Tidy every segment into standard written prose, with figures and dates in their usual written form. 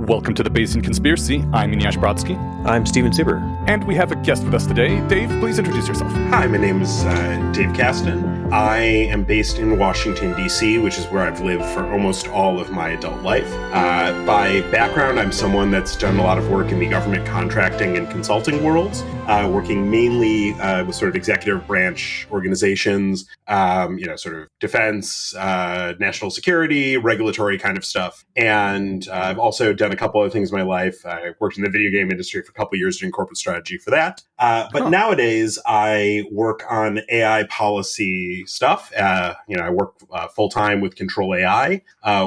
Welcome to the Bayesian Conspiracy. I'm Inyash Brodsky. I'm Steven Zuber. And we have a guest with us today. Dave, please introduce yourself. Hi, my name is Dave Kasten. I am based in Washington, D.C., which is where I've lived for almost all of my adult life. By background, I'm someone that's done a lot of work in the government contracting and consulting worlds, working mainly with sort of executive branch organizations, sort of defense, national security, regulatory kind of stuff. And I've also done a couple other things in my life. I worked in the video game industry for a couple of years doing corporate strategy for that. But nowadays, I work on AI policy stuff. I work full-time with Control AI,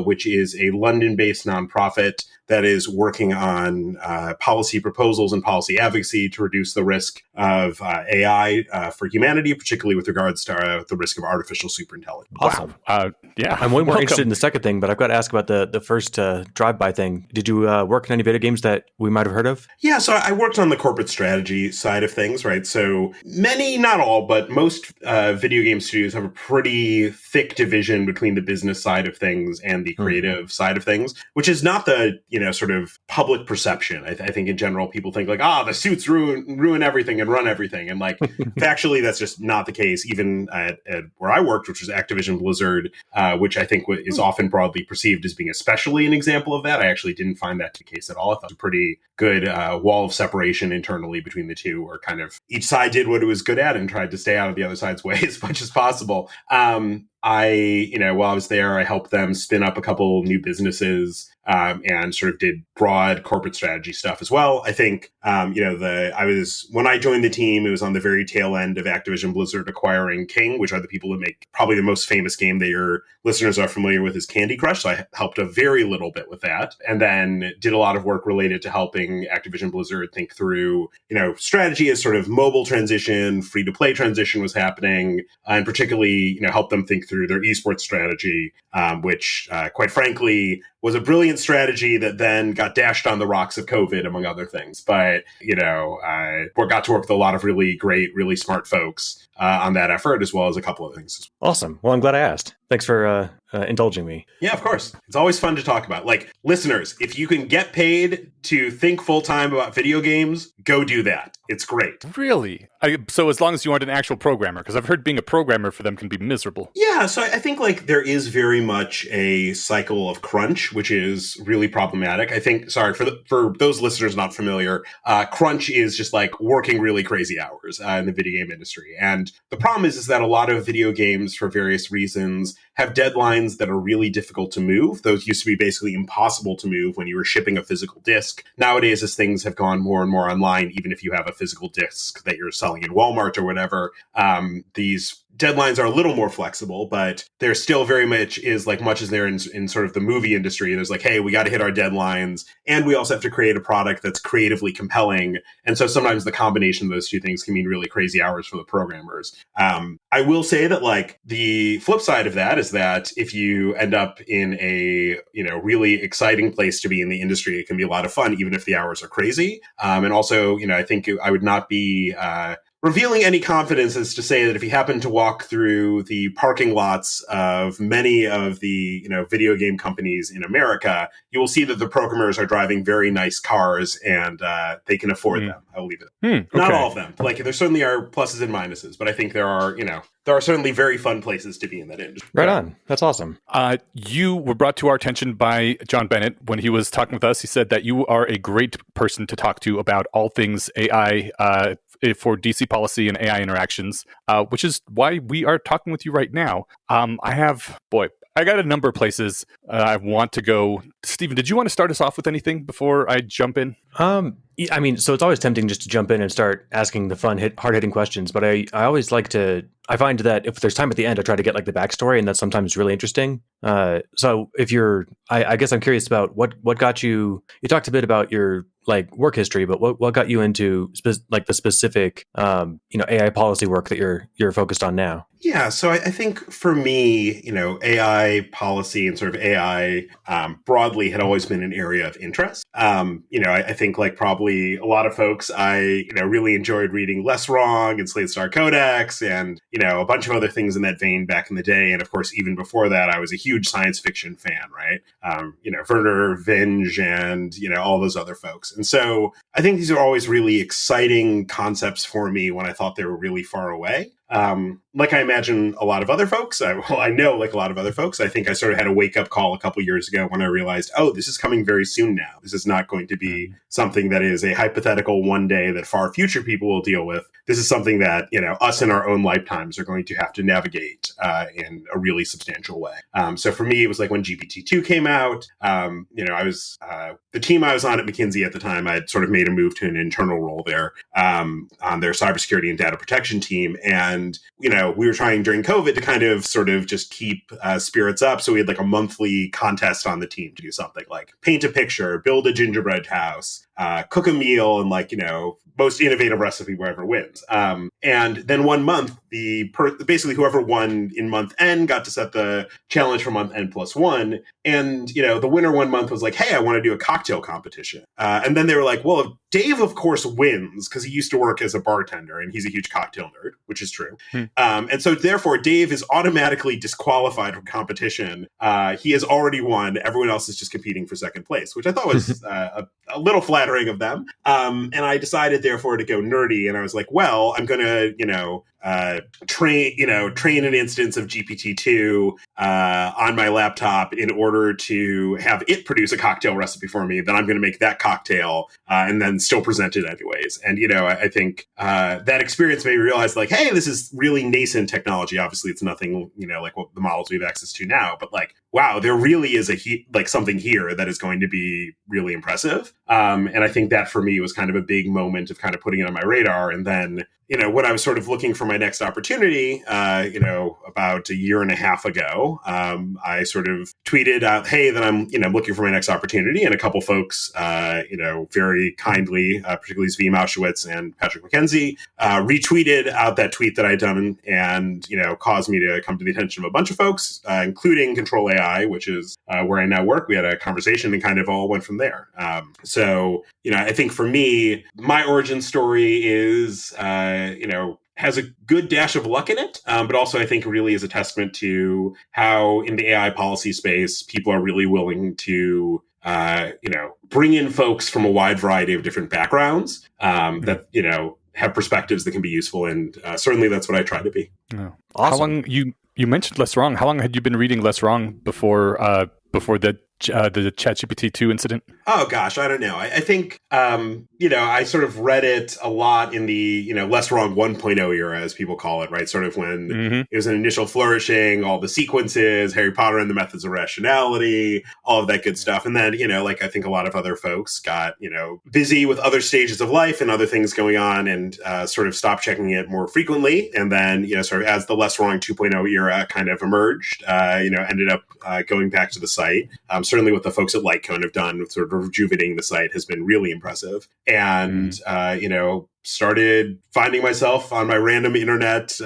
which is a London-based nonprofit that is working on policy proposals and policy advocacy to reduce the risk of AI for humanity, particularly with regards to the risk of artificial superintelligence. Awesome. Wow. I'm way more interested in the second thing, but I've got to ask about the first drive-by thing. Did you work on any video games that we might have heard of? Yeah, so I worked on the corporate strategy side of things, right? So many, not all, but most video game studios have a pretty thick division between the business side of things and the creative side of things, which is not the sort of public perception. I think in general, people think like, the suits ruin everything and run everything. And like, factually, that's just not the case. Even at where I worked, which was Activision Blizzard, which I think is often broadly perceived as being especially an example of that. I actually didn't find that to be the case at all. I thought it was a pretty good wall of separation internally between the two, where kind of each side did what it was good at and tried to stay out of the other side's way as much as possible. While I was there, I helped them spin up a couple new businesses and sort of did broad corporate strategy stuff as well. I think, when I joined the team, it was on the very tail end of Activision Blizzard acquiring King, which are the people that make probably the most famous game that your listeners are familiar with is Candy Crush. So I helped a very little bit with that, and then did a lot of work related to helping Activision Blizzard think through, strategy as sort of mobile transition, free to play transition was happening, and particularly, help them think through their esports strategy, which quite frankly was a brilliant strategy that then got dashed on the rocks of COVID, among other things. But, I got to work with a lot of really great, really smart folks on that effort, as well as a couple of things. Awesome. Well, I'm glad I asked. Thanks for indulging me. Yeah, of course. It's always fun to talk about. Like, listeners, if you can get paid to think full-time about video games, go do that. It's great. Really? So as long as you aren't an actual programmer, because I've heard being a programmer for them can be miserable. Yeah, so I think like there is very much a cycle of crunch, which is really problematic. I think, for those listeners not familiar, crunch is just like working really crazy hours in the video game industry. And the problem is that a lot of video games, for various reasons, have deadlines that are really difficult to move. Those used to be basically impossible to move when you were shipping a physical disc. Nowadays, as things have gone more and more online, even if you have a physical disc that you're selling in Walmart or whatever, these deadlines are a little more flexible, but there still very much is like much as there in sort of the movie industry. There's like, hey, we got to hit our deadlines, and we also have to create a product that's creatively compelling. And so sometimes the combination of those two things can mean really crazy hours for the programmers. I will say that like the flip side of that is that if you end up in a really exciting place to be in the industry, it can be a lot of fun, even if the hours are crazy. And also, I think I would not be revealing any confidence as to say that if you happen to walk through the parking lots of many of the video game companies in America, you will see that the programmers are driving very nice cars and they can afford them. I will leave it. Okay. Not all of them. Like there certainly are pluses and minuses, but I think there are certainly very fun places to be in that industry. Right on. That's awesome. You were brought to our attention by John Bennett when he was talking with us. He said that you are a great person to talk to about all things AI for DC policy and AI interactions, which is why we are talking with you right now. I got a number of places I want to go. Steven, did you want to start us off with anything before I jump in? So it's always tempting just to jump in and start asking the fun, hard-hitting questions. But I always like to. I find that if there's time at the end, I try to get like the backstory, and that's sometimes really interesting. So if you're, I guess I'm curious about what got you. You talked a bit about your like work history, but what got you into the specific AI policy work that you're focused on now? Yeah, so I think for me, AI policy and sort of AI broadly had always been an area of interest. I think like probably a lot of folks, I really enjoyed reading Less Wrong and Slate Star Codex, and a bunch of other things in that vein back in the day. And of course, even before that, I was a huge science fiction fan, right? Werner Vinge and all those other folks. And so I think these are always really exciting concepts for me when I thought they were really far away. Like I imagine a lot of other folks, I know like a lot of other folks, I think I sort of had a wake up call a couple years ago when I realized, oh, this is coming very soon now. This is not going to be something that is a hypothetical one day that far future people will deal with. This is something that, us in our own lifetimes are going to have to navigate in a really substantial way. So for me, it was like when GPT-2 came out, I was, the team I was on at McKinsey at the time, I'd sort of made a move to an internal role there on their cybersecurity and data protection team. And, we were trying during COVID to kind of sort of just keep spirits up. So we had like a monthly contest on the team to do something like paint a picture, build a gingerbread house, cook a meal, and most innovative recipe wherever wins. And then one month, basically whoever won in month N got to set the challenge for month N+1. And, the winner one month was like, hey, I want to do a cocktail competition. And then they were like, well, Dave, of course, wins because he used to work as a bartender and he's a huge cocktail nerd, which is true. And so therefore, Dave is automatically disqualified from competition. He has already won. Everyone else is just competing for second place, which I thought was a little flattering of them. And I decided, therefore, to go nerdy. And I was like, well, I'm going to, train an instance of GPT-2 on my laptop in order to have it produce a cocktail recipe for me. Then I'm going to make that cocktail and then still present it anyways. And, I think that experience made me realize like, hey, this is really nascent technology. Obviously, it's nothing, like what the models we have access to now. But like, wow, there really is something here that is going to be really impressive. And I think that for me was kind of a big moment of kind of putting it on my radar. And then, when I was sort of looking for my next opportunity, about a year and a half ago, I sort of tweeted out, hey, that I'm looking for my next opportunity. And a couple folks, very kindly, particularly Zvi Maushowitz and Patrick McKenzie, retweeted out that tweet that I'd done and, caused me to come to the attention of a bunch of folks, including Control AI, which is where I now work. We had a conversation and kind of all went from there. So, I think for me, my origin story is, has a good dash of luck in it, but also I think really is a testament to how in the AI policy space, people are really willing to, bring in folks from a wide variety of different backgrounds that, have perspectives that can be useful. And certainly that's what I try to be. Oh. Awesome. How long, you mentioned Less Wrong. How long had you been reading Less Wrong before the ChatGPT-2 incident? Oh, gosh, I don't know. I think, I sort of read it a lot in the, Less Wrong 1.0 era, as people call it, right? Sort of when it was an initial flourishing, all the sequences, Harry Potter and the Methods of Rationality, all of that good stuff. And then, I think a lot of other folks got, busy with other stages of life and other things going on and sort of stopped checking it more frequently. And then, sort of as the Less Wrong 2.0 era kind of emerged, ended up going back to the site. Certainly what the folks at Litecoin have done with sort of rejuvenating the site has been really impressive. And, started finding myself on my random internet,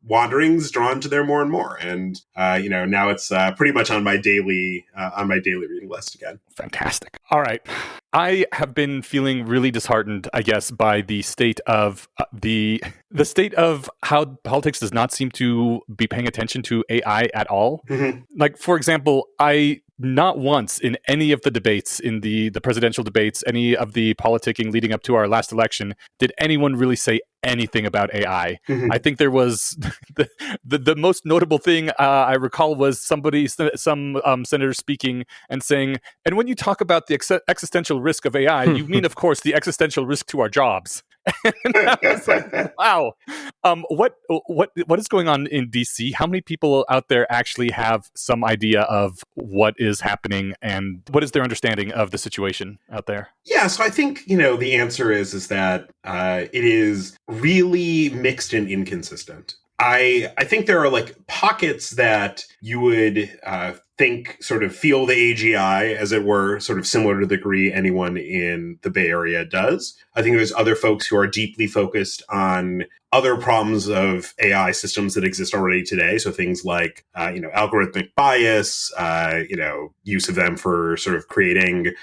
wanderings drawn to there more and more. And, now it's pretty much on my daily reading list again. Fantastic. All right. I have been feeling really disheartened, I guess, by the state of the state of how politics does not seem to be paying attention to AI at all. Mm-hmm. Like, for example, I not once in any of the debates, in the presidential debates, any of the politicking leading up to our last election, did anyone really say anything about AI. Mm-hmm. I think there was the most notable thing I recall was some senator speaking and saying, and when you talk about the existential risk of AI, you mean, of course, the existential risk to our jobs. And I was like, wow, what is going on in DC? How many people out there actually have some idea of what is happening and what is their understanding of the situation out there? Yeah, so I think, the answer is that it is really mixed and inconsistent. I think there are like pockets that you would think sort of feel the AGI, as it were, sort of similar to the degree anyone in the Bay Area does. I think there's other folks who are deeply focused on other problems of AI systems that exist already today. So things like, algorithmic bias, use of them for sort of creating,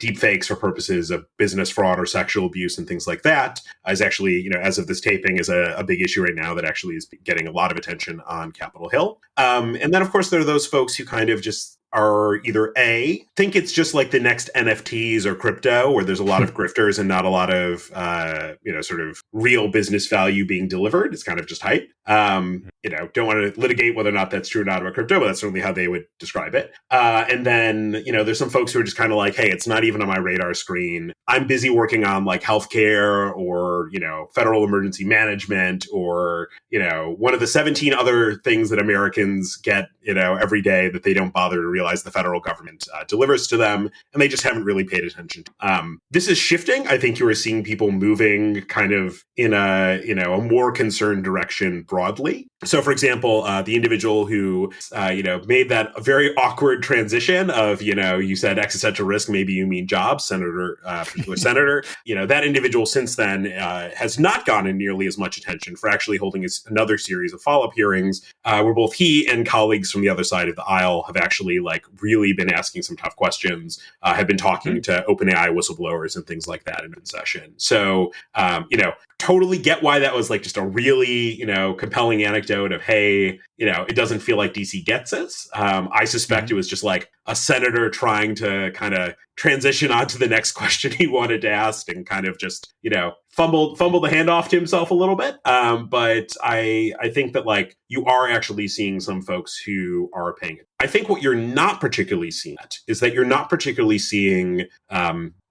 deep fakes for purposes of business fraud or sexual abuse and things like that is actually, as of this taping, is a big issue right now that actually is getting a lot of attention on Capitol Hill. And then, of course, there are those folks who kind of just are either A, think it's just like the next NFTs or crypto, where there's a lot of grifters and not a lot of, sort of real business value being delivered. It's kind of just hype. Don't want to litigate whether or not that's true or not about crypto, but that's certainly how they would describe it. And then, there's some folks who are just kind of like, hey, it's not even on my radar screen. I'm busy working on like healthcare or, federal emergency management or, one of the 17 other things that Americans get, every day that they don't bother to realize the federal government delivers to them, and they just haven't really paid attention to. This is shifting. I think you are seeing people moving kind of in a more concerned direction broadly. So, for example, the individual who, made that very awkward transition of, you said existential risk, maybe you mean jobs, particular senator, that individual since then has not gotten nearly as much attention for actually holding another series of follow-up hearings where both he and colleagues from the other side of the aisle have actually really been asking some tough questions, have been talking to OpenAI whistleblowers and things like that in session. So, totally get why that was just a really, compelling anecdote of, hey, it doesn't feel like DC gets this. I suspect it was just like a senator trying to kind of transition on to the next question he wanted to ask and kind of just, fumbled the handoff to himself a little bit. But I think that you are actually seeing some folks who are paying it. I think what you're not particularly seeing is that you're not particularly seeing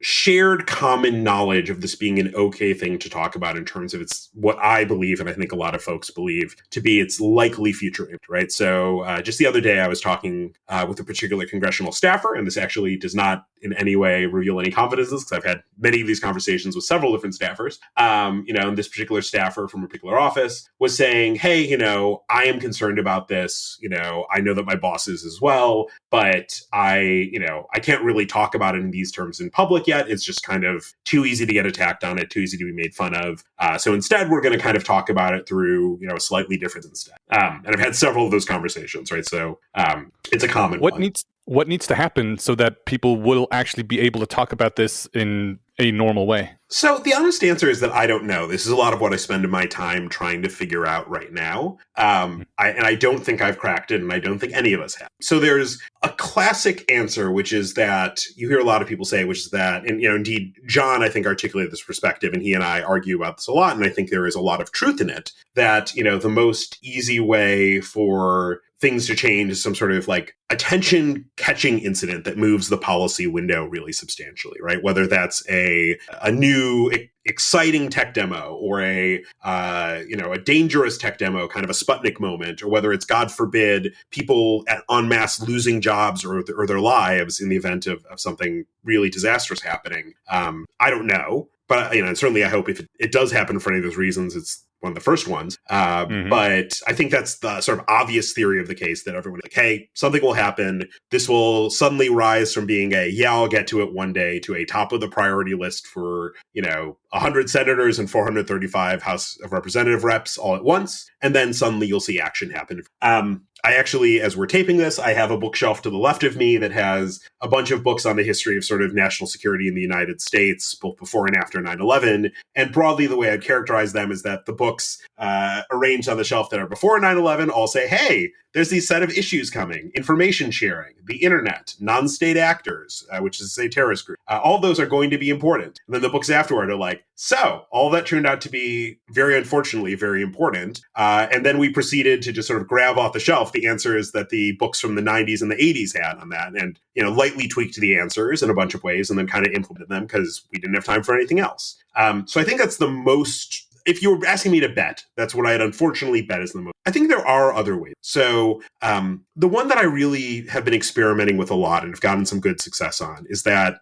shared common knowledge of this being an okay thing to talk about in terms of its what I believe, and I think a lot of folks believe, to be its likely future impact, right? So just the other day, I was talking with a particular congressional staffer, and this actually does not in any way reveal any confidences because I've had many of these conversations with several different staffers. And this particular staffer from a particular office was saying, hey, I am concerned about this. I know that my boss is as well, but I can't really talk about it in these terms in public yet. It's just kind of too easy to get attacked on it, too easy to be made fun of. So instead, we're going to kind of talk about it through, a slightly different instead. And I've had several of those conversations, right? So it's a common one. What needs to happen so that people will actually be able to talk about this in a normal way? So the honest answer is that I don't know. This is a lot of what I spend my time trying to figure out right now. I don't think I've cracked it, and I don't think any of us have. So there's a classic answer, which is that you hear a lot of people say, which is that, and indeed, John, I think, articulated this perspective, and he and I argue about this a lot, and I think there is a lot of truth in it, that, the most easy way for things to change is some sort of attention-catching incident that moves the policy window really substantially, right? Whether that's a new exciting tech demo or a dangerous tech demo, kind of a Sputnik moment, or whether it's, God forbid, people en masse losing jobs or their lives in the event of something really disastrous happening. I don't know, but and certainly I hope if it does happen for any of those reasons, it's one of the first ones. But I think that's the sort of obvious theory of the case, that everyone hey, something will happen. This will suddenly rise from being I'll get to it one day to a top of the priority list for, 100 senators and 435 House of Representative reps all at once. And then suddenly you'll see action happen. I actually, as we're taping this, I have a bookshelf to the left of me that has a bunch of books on the history of sort of national security in the United States, both before and after 9/11. And broadly, the way I'd characterize them is that the books arranged on the shelf that are before 9/11 all say, hey, there's these set of issues coming: information sharing, the internet, non-state actors, which is a terrorist group. All those are going to be important. And then the books afterward are like, so all that turned out to be, very unfortunately, very important. And then we proceeded to just sort of grab off the shelf the answers that the books from the 90s and the 80s had on that, and lightly tweaked the answers in a bunch of ways, and then kind of implemented them because we didn't have time for anything else. So I think that's the most. If you were asking me to bet, that's what I'd unfortunately bet is the most. I think there are other ways. So the one that I really have been experimenting with a lot and have gotten some good success on is that,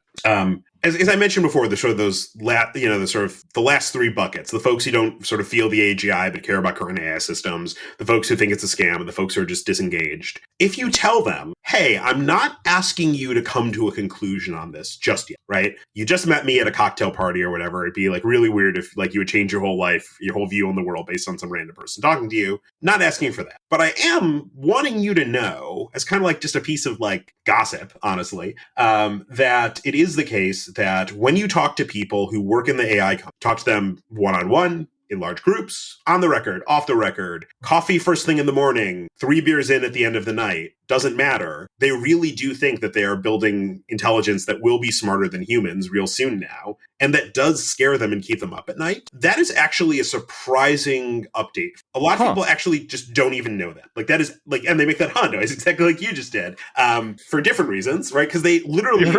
as I mentioned before, the sort of the last three buckets: the folks who don't sort of feel the AGI but care about current AI systems, the folks who think it's a scam, and the folks who are just disengaged. if you tell them, hey, I'm not asking you to come to a conclusion on this just yet, right? You just met me at a cocktail party or whatever. It'd be like really weird if like you would change your whole life, your whole view on the world based on some random person talking to you. Not asking for that. But I am wanting you to know, as kind of like just a piece of like gossip, honestly, that it is the case that when you talk to people who work in the AI, talk to them one-on-one, in large groups, on the record, off the record, coffee first thing in the morning, 3 beers in at the end of the night, doesn't matter. They really do think that they are building intelligence that will be smarter than humans real soon now, and that does scare them and keep them up at night. That is actually a surprising update. A lot of people actually just don't even know that. Like that is like, and they make that noise exactly like you just did, for different reasons, right? Because they literally,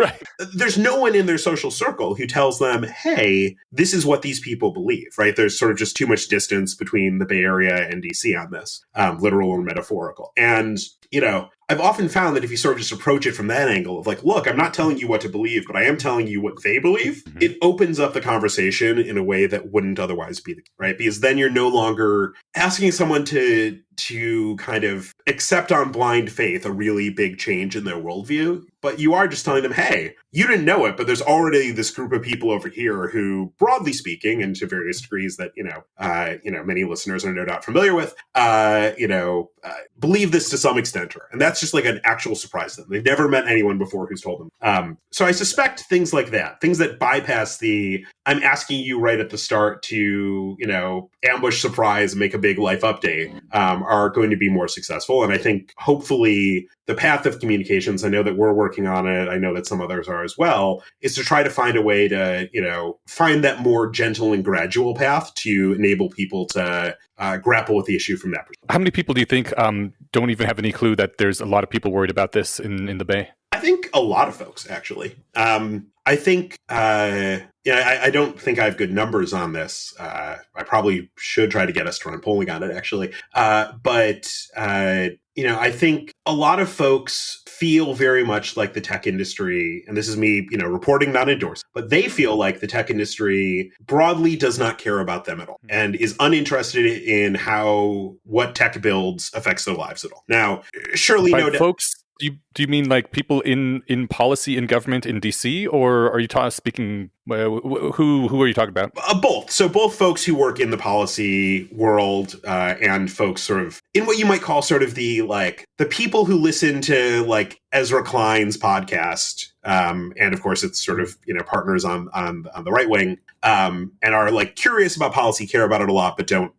there's no one in their social circle who tells them, hey, this is what these people believe, right? There's sort of just too much distance between the Bay Area and DC on this, literal or metaphorical. And, you know, I've often found that if you sort of just approach it from that angle of like, look, I'm not telling you what to believe, but I am telling you what they believe, it opens up the conversation in a way that wouldn't otherwise be, right? Because then you're no longer asking someone to kind of accept on blind faith a really big change in their worldview, but you are just telling them, hey, you didn't know it, but there's already this group of people over here who, broadly speaking, and to various degrees that, many listeners are no doubt familiar with, believe this to some extent. And that's just like an actual surprise to them. They've never met anyone before who's told them. So I suspect things like that, things that bypass the, I'm asking you right at the start to, ambush, surprise, and make a big life update, are going to be more successful. And I think hopefully the path of communications, I know that we're working on it, I know that some others are as well, is to try to find a way to, find that more gentle and gradual path to enable people to grapple with the issue from that perspective. How many people do you think don't even have any clue that there's a lot of people worried about this in the Bay? I think a lot of folks, actually. I think, I don't think I have good numbers on this. I probably should try to get us to run polling on it, actually. I think a lot of folks feel very much like the tech industry, and this is me, reporting, not endorsed, but they feel like the tech industry broadly does not care about them at all and is uninterested in how what tech builds affects their lives at all. Now, surely By folks, do you mean like people in policy in government in DC, or are you speaking? Who are you talking about? Both. So both folks who work in the policy world and folks sort of in what you might call sort of the people who listen to like Ezra Klein's podcast, and of course it's sort of partners on the right wing, and are like curious about policy, care about it a lot, but don't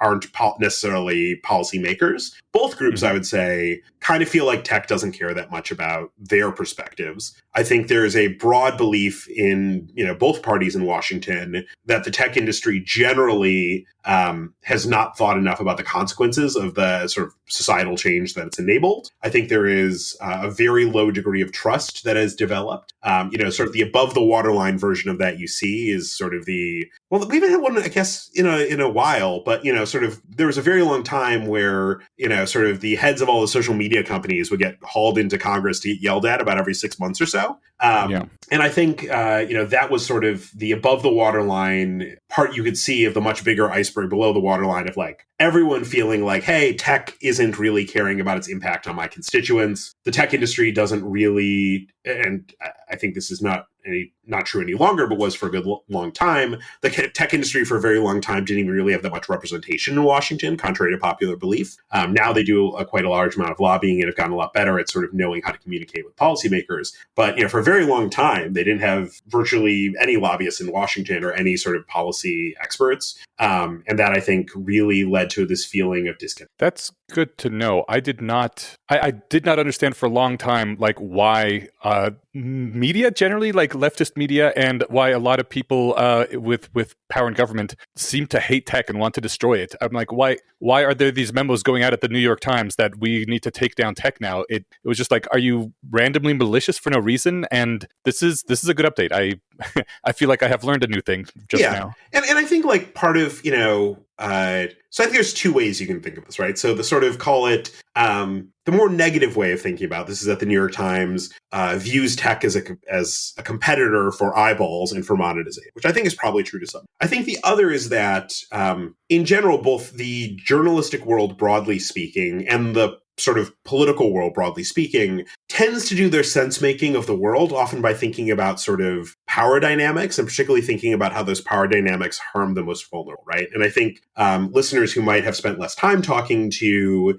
aren't necessarily policymakers. Both groups, I would say, kind of feel like tech doesn't care that much about their perspectives. I think there is a broad belief in, both parties in Washington that the tech industry generally has not thought enough about the consequences of the sort of societal change that it's enabled. I think there is a very low degree of trust that has developed. Sort of the above the waterline version of that you see is sort of we haven't had one, I guess, in a while, but, sort of there was a very long time where, sort of the heads of all the social media companies would get hauled into Congress to get yelled at about every 6 months or so. And I think, that was sort of the above the waterline part you could see of the much bigger iceberg below the waterline of like everyone feeling like, hey, tech isn't really caring about its impact on my constituents. The tech industry doesn't really, and I think this is not true any longer, but was for a good long time. The tech industry for a very long time didn't even really have that much representation in Washington, contrary to popular belief. Now they do quite a large amount of lobbying and have gotten a lot better at sort of knowing how to communicate with policymakers. But for a very long time, they didn't have virtually any lobbyists in Washington or any sort of policy experts. And that I think really led to this feeling of disconnect. That's good to know. I did not understand for a long time like why media generally, like leftist media, and why a lot of people with power in government seem to hate tech and want to destroy it. I'm like, why are there these memos going out at the New York Times that we need to take down tech now? It was just like, are you randomly malicious for no reason? And this is a good update. I feel like I have learned a new thing just now. And I think like part of, so I think there's two ways you can think of this, right? So the sort of call it, the more negative way of thinking about this is that the New York Times views tech as a competitor for eyeballs and for monetization, which I think is probably true to some. I think the other is that, in general, both the journalistic world, broadly speaking, and the sort of political world, broadly speaking, tends to do their sense making of the world, often by thinking about sort of power dynamics, and particularly thinking about how those power dynamics harm the most vulnerable, right? And I think listeners who might have spent less time talking to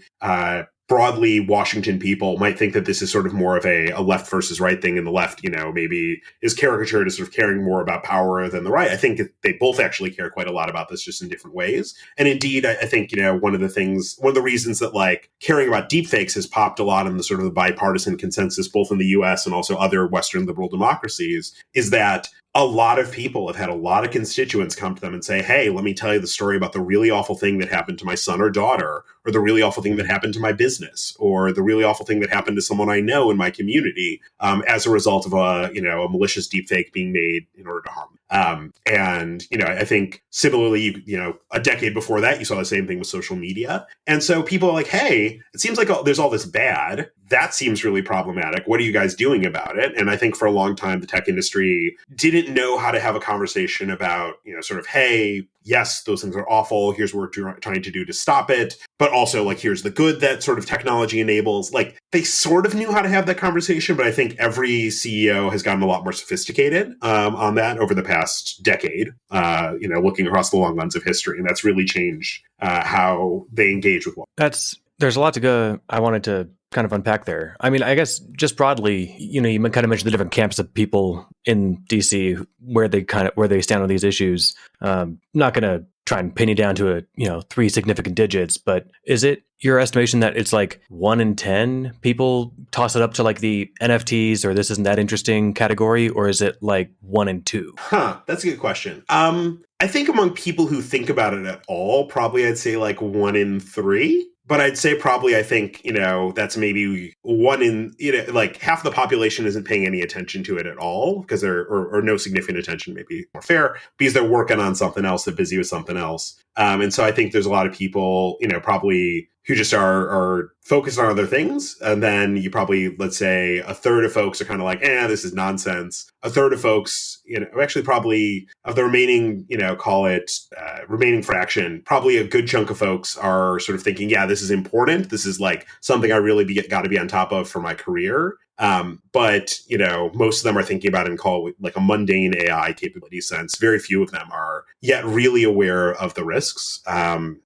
broadly Washington people might think that this is sort of more of a left versus right thing, and the left, maybe is caricatured as sort of caring more about power than the right. I think they both actually care quite a lot about this, just in different ways. And indeed, I think, one of the reasons that like caring about deepfakes has popped a lot in the sort of the bipartisan consensus, both in the US and also other Western liberal democracies, is that a lot of people have had a lot of constituents come to them and say, hey, let me tell you the story about the really awful thing that happened to my son or daughter, or the really awful thing that happened to my business, or the really awful thing that happened to someone I know in my community as a result of a malicious deepfake being made in order to harm them. And I think similarly, a decade before that, you saw the same thing with social media. And so people are like, hey, it seems like there's all this bad. That seems really problematic. What are you guys doing about it? And I think for a long time, the tech industry didn't know how to have a conversation about, sort of, hey, yes, those things are awful. Here's what we're trying to do to stop it. But also, like, here's the good that sort of technology enables. Like, they sort of knew how to have that conversation, but I think every CEO has gotten a lot more sophisticated on that over the past decade, looking across the long lens of history. And that's really changed how they engage with one. There's a lot to go. I wanted to kind of unpack there. I mean, I guess just broadly, you kind of mentioned the different camps of people in DC where they stand on these issues. I'm not going to try and pin you down to 3 significant digits, but is it your estimation that it's like 1 in 10 people toss it up to like the NFTs or this isn't that interesting category, or is it like 1 in 2? That's a good question. I think among people who think about it at all, probably I'd say like 1 in 3. But I'd say probably, I think, that's maybe 1 in, like half the population isn't paying any attention to it at all because or no significant attention, maybe more fair, because they're working on something else, they're busy with something else. And so I think there's a lot of people, probably who just are focused on other things. And then you probably, let's say, a third of folks are kind of like, this is nonsense. A third of folks, actually probably of the remaining, call it remaining fraction, probably a good chunk of folks are sort of thinking, yeah, this is important. This is like something I really got to be on top of for my career. But, most of them are thinking about it and call it like a mundane AI capability sense. Very few of them are yet really aware of the risks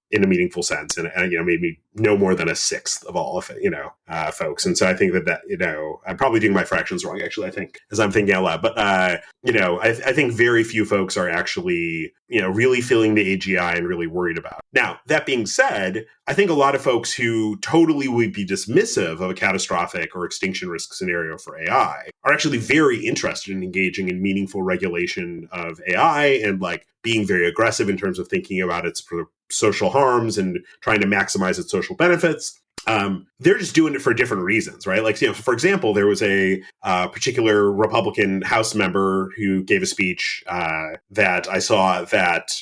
in a meaningful sense. And maybe no more than a sixth of all of it, folks. And so I think that, I'm probably doing my fractions wrong, actually, I think, as I'm thinking out loud. But, I think very few folks are actually, really feeling the AGI and really worried about it. Now, that being said, I think a lot of folks who totally would be dismissive of a catastrophic or extinction risk scenario for AI are actually very interested in engaging in meaningful regulation of AI and like being very aggressive in terms of thinking about its social harms and trying to maximize its social benefits. They're just doing it for different reasons, right? Like, for example, there was a particular Republican House member who gave a speech that I saw that,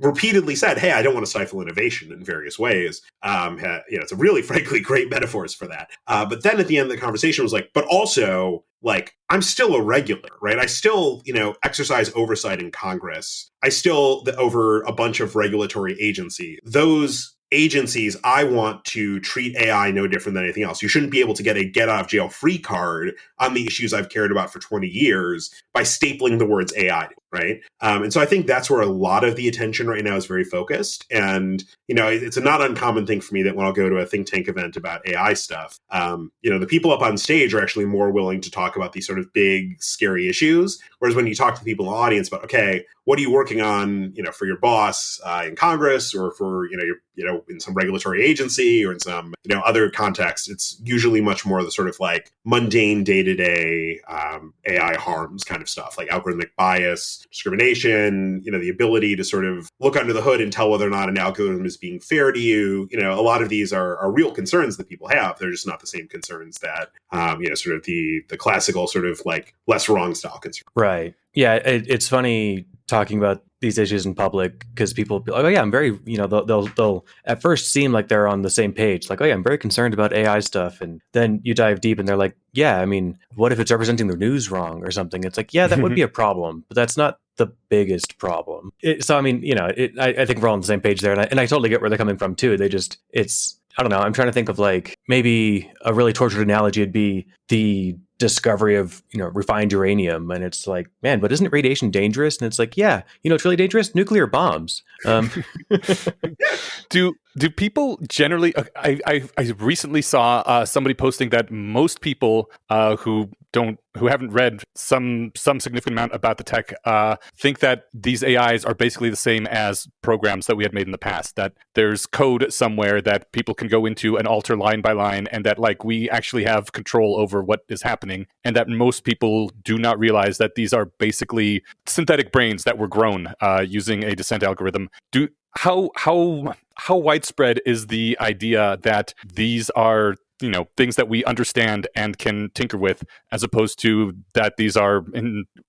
repeatedly said, hey, I don't want to stifle innovation in various ways. It's a really, frankly, great metaphors for that. But then at the end of the conversation was like, but also, like, I'm still a regular, right? I still, exercise oversight in Congress. I still, over a bunch of regulatory agency. Those agencies, I want to treat AI no different than anything else. You shouldn't be able to get a get out of jail free card on the issues I've cared about for 20 years by stapling the words AI, right? And so I think that's where a lot of the attention right now is very focused. And, it's a not uncommon thing for me that when I'll go to a think tank event about AI stuff, the people up on stage are actually more willing to talk about these sort of big, scary issues. Whereas when you talk to people in the audience about, okay, what are you working on, for your boss in Congress or for, in some regulatory agency or in some, other context, it's usually much more the sort of like mundane day-to-day AI harms kind of stuff, like algorithmic bias, discrimination, the ability to sort of look under the hood and tell whether or not an algorithm is being fair to you. A lot of these are real concerns that people have. They're just not the same concerns that, sort of the classical sort of like less wrong style concern. Right. Yeah. It's funny talking about these issues in public because people be like, oh yeah, I'm very, they'll at first seem like they're on the same page. Like, oh yeah, I'm very concerned about AI stuff. And then you dive deep and they're like, yeah, I mean, what if it's representing the news wrong or something? It's like, yeah, that would be a problem, but that's not the biggest problem. I think we're all on the same page there. And I totally get where they're coming from too. It's I don't know. I'm trying to think of like maybe a really tortured analogy would be the discovery of, refined uranium. And it's like, man, but isn't radiation dangerous? And it's like, yeah, it's really dangerous. Nuclear bombs. Do people generally? I recently saw somebody posting that most people who haven't read some significant amount about the tech think that these AIs are basically the same as programs that we had made in the past. That there's code somewhere that people can go into and alter line by line, and that like we actually have control over what is happening, and that most people do not realize that these are basically synthetic brains that were grown using a descent algorithm. How widespread is the idea that these are things that we understand and can tinker with, as opposed to that these are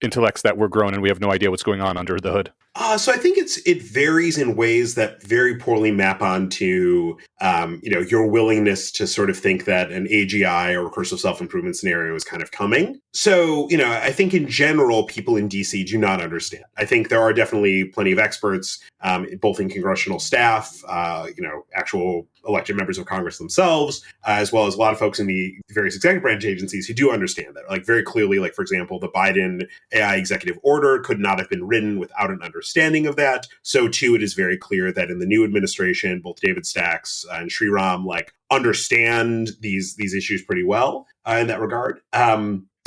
intellects that were grown and we have no idea what's going on under the hood? So I think it varies in ways that very poorly map onto your willingness to sort of think that an AGI or recursive self-improvement scenario is kind of coming. So I think in general people in DC do not understand. I think there are definitely plenty of experts, both in congressional staff, actual elected members of Congress themselves, as well as a lot of folks in the various executive branch agencies who do understand that. Like very clearly, like for example, the Biden AI executive order could not have been written without an understanding of that. So too, it is very clear that in the new administration, both David Stacks and Sriram understand these issues pretty well in that regard.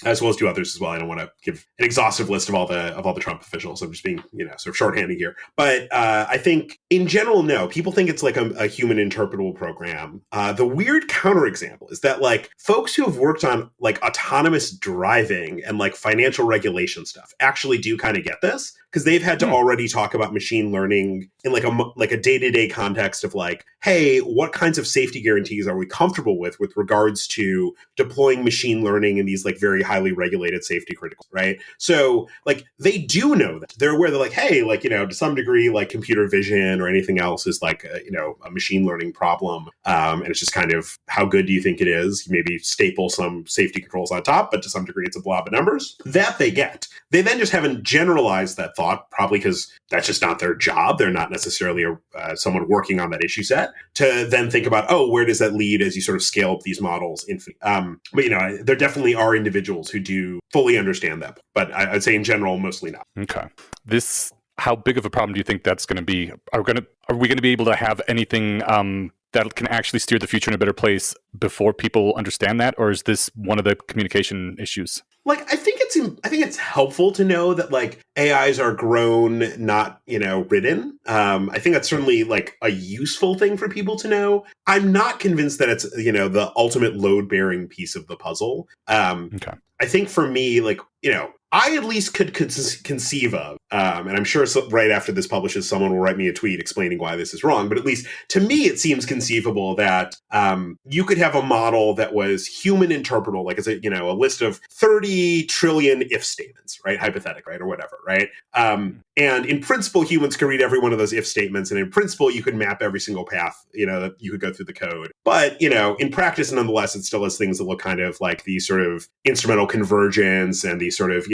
As well as two others as well. I don't want to give an exhaustive list of all the Trump officials. I'm just being, sort of shorthanding here. But I think in general, no, people think it's like a human interpretable program. The weird counterexample is that like folks who have worked on like autonomous driving and like financial regulation stuff actually do kind of get this, because they've had to already talk about machine learning in like a day-to-day context of like, hey, what kinds of safety guarantees are we comfortable with regards to deploying machine learning in these like very highly regulated safety critical, right? So like they do know that. They're aware that like, hey, like, to some degree, like computer vision or anything else is like, a machine learning problem. And it's just kind of how good do you think it is? You maybe staple some safety controls on top, but to some degree it's a blob of numbers. That they get. They then just haven't generalized that thought, probably because that's just not their job. They're not necessarily someone working on that issue set, to then think about, oh, where does that lead as you sort of scale up these models infinitely? But there definitely are individuals who do fully understand that. But I'd say in general, mostly not. Okay. How big of a problem do you think that's going to be? Are we going to be able to have anything that can actually steer the future in a better place before people understand that? Or is this one of the communication issues? Like, I think it's helpful to know that like AIs are grown, not, written. I think that's certainly like a useful thing for people to know. I'm not convinced that it's, the ultimate load bearing piece of the puzzle. Okay. I think for me, like, I at least could conceive of, and I'm sure right after this publishes, someone will write me a tweet explaining why this is wrong. But at least to me, it seems conceivable that you could have a model that was human interpretable, like it's a list of 30 trillion if statements, right? Hypothetic, right? Or whatever, right? And in principle, humans could read every one of those if statements. And in principle, you could map every single path, that you could go through the code. But, in practice, nonetheless, it still has things that look kind of like the sort of instrumental convergence and the sort of,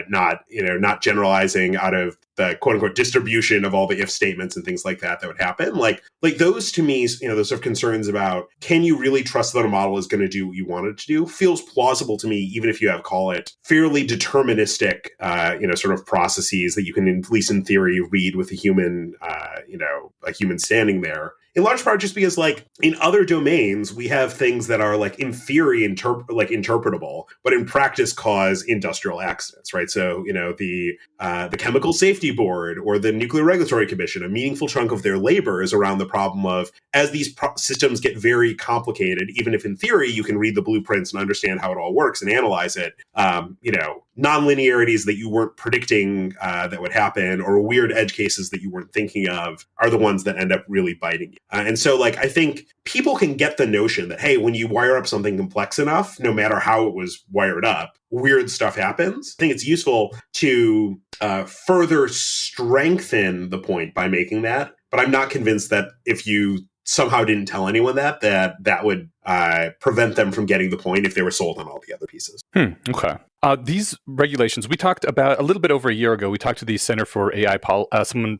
not generalizing out of the quote unquote distribution of all the if statements and things like that would happen. Like those to me, those sort of concerns about, can you really trust that a model is going to do what you want it to do, feels plausible to me, even if you have, call it fairly deterministic, sort of processes that you can, at least in theory, read with a human, a human standing there. In large part just because, like, in other domains, we have things that are, like, in theory interpretable, but in practice cause industrial accidents, right? So, the Chemical Safety Board or the Nuclear Regulatory Commission, a meaningful chunk of their labor is around the problem of, as these systems get very complicated, even if in theory you can read the blueprints and understand how it all works and analyze it, non-linearities that you weren't predicting that would happen, or weird edge cases that you weren't thinking of, are the ones that end up really biting you. And so, like, I think people can get the notion that, hey, when you wire up something complex enough, no matter how it was wired up, weird stuff happens. I think it's useful to further strengthen the point by making that. But I'm not convinced that if you somehow didn't tell anyone that would prevent them from getting the point if they were sold on all the other pieces. Okay. These regulations, we talked about a little bit over a year ago. We talked to the Center for AI,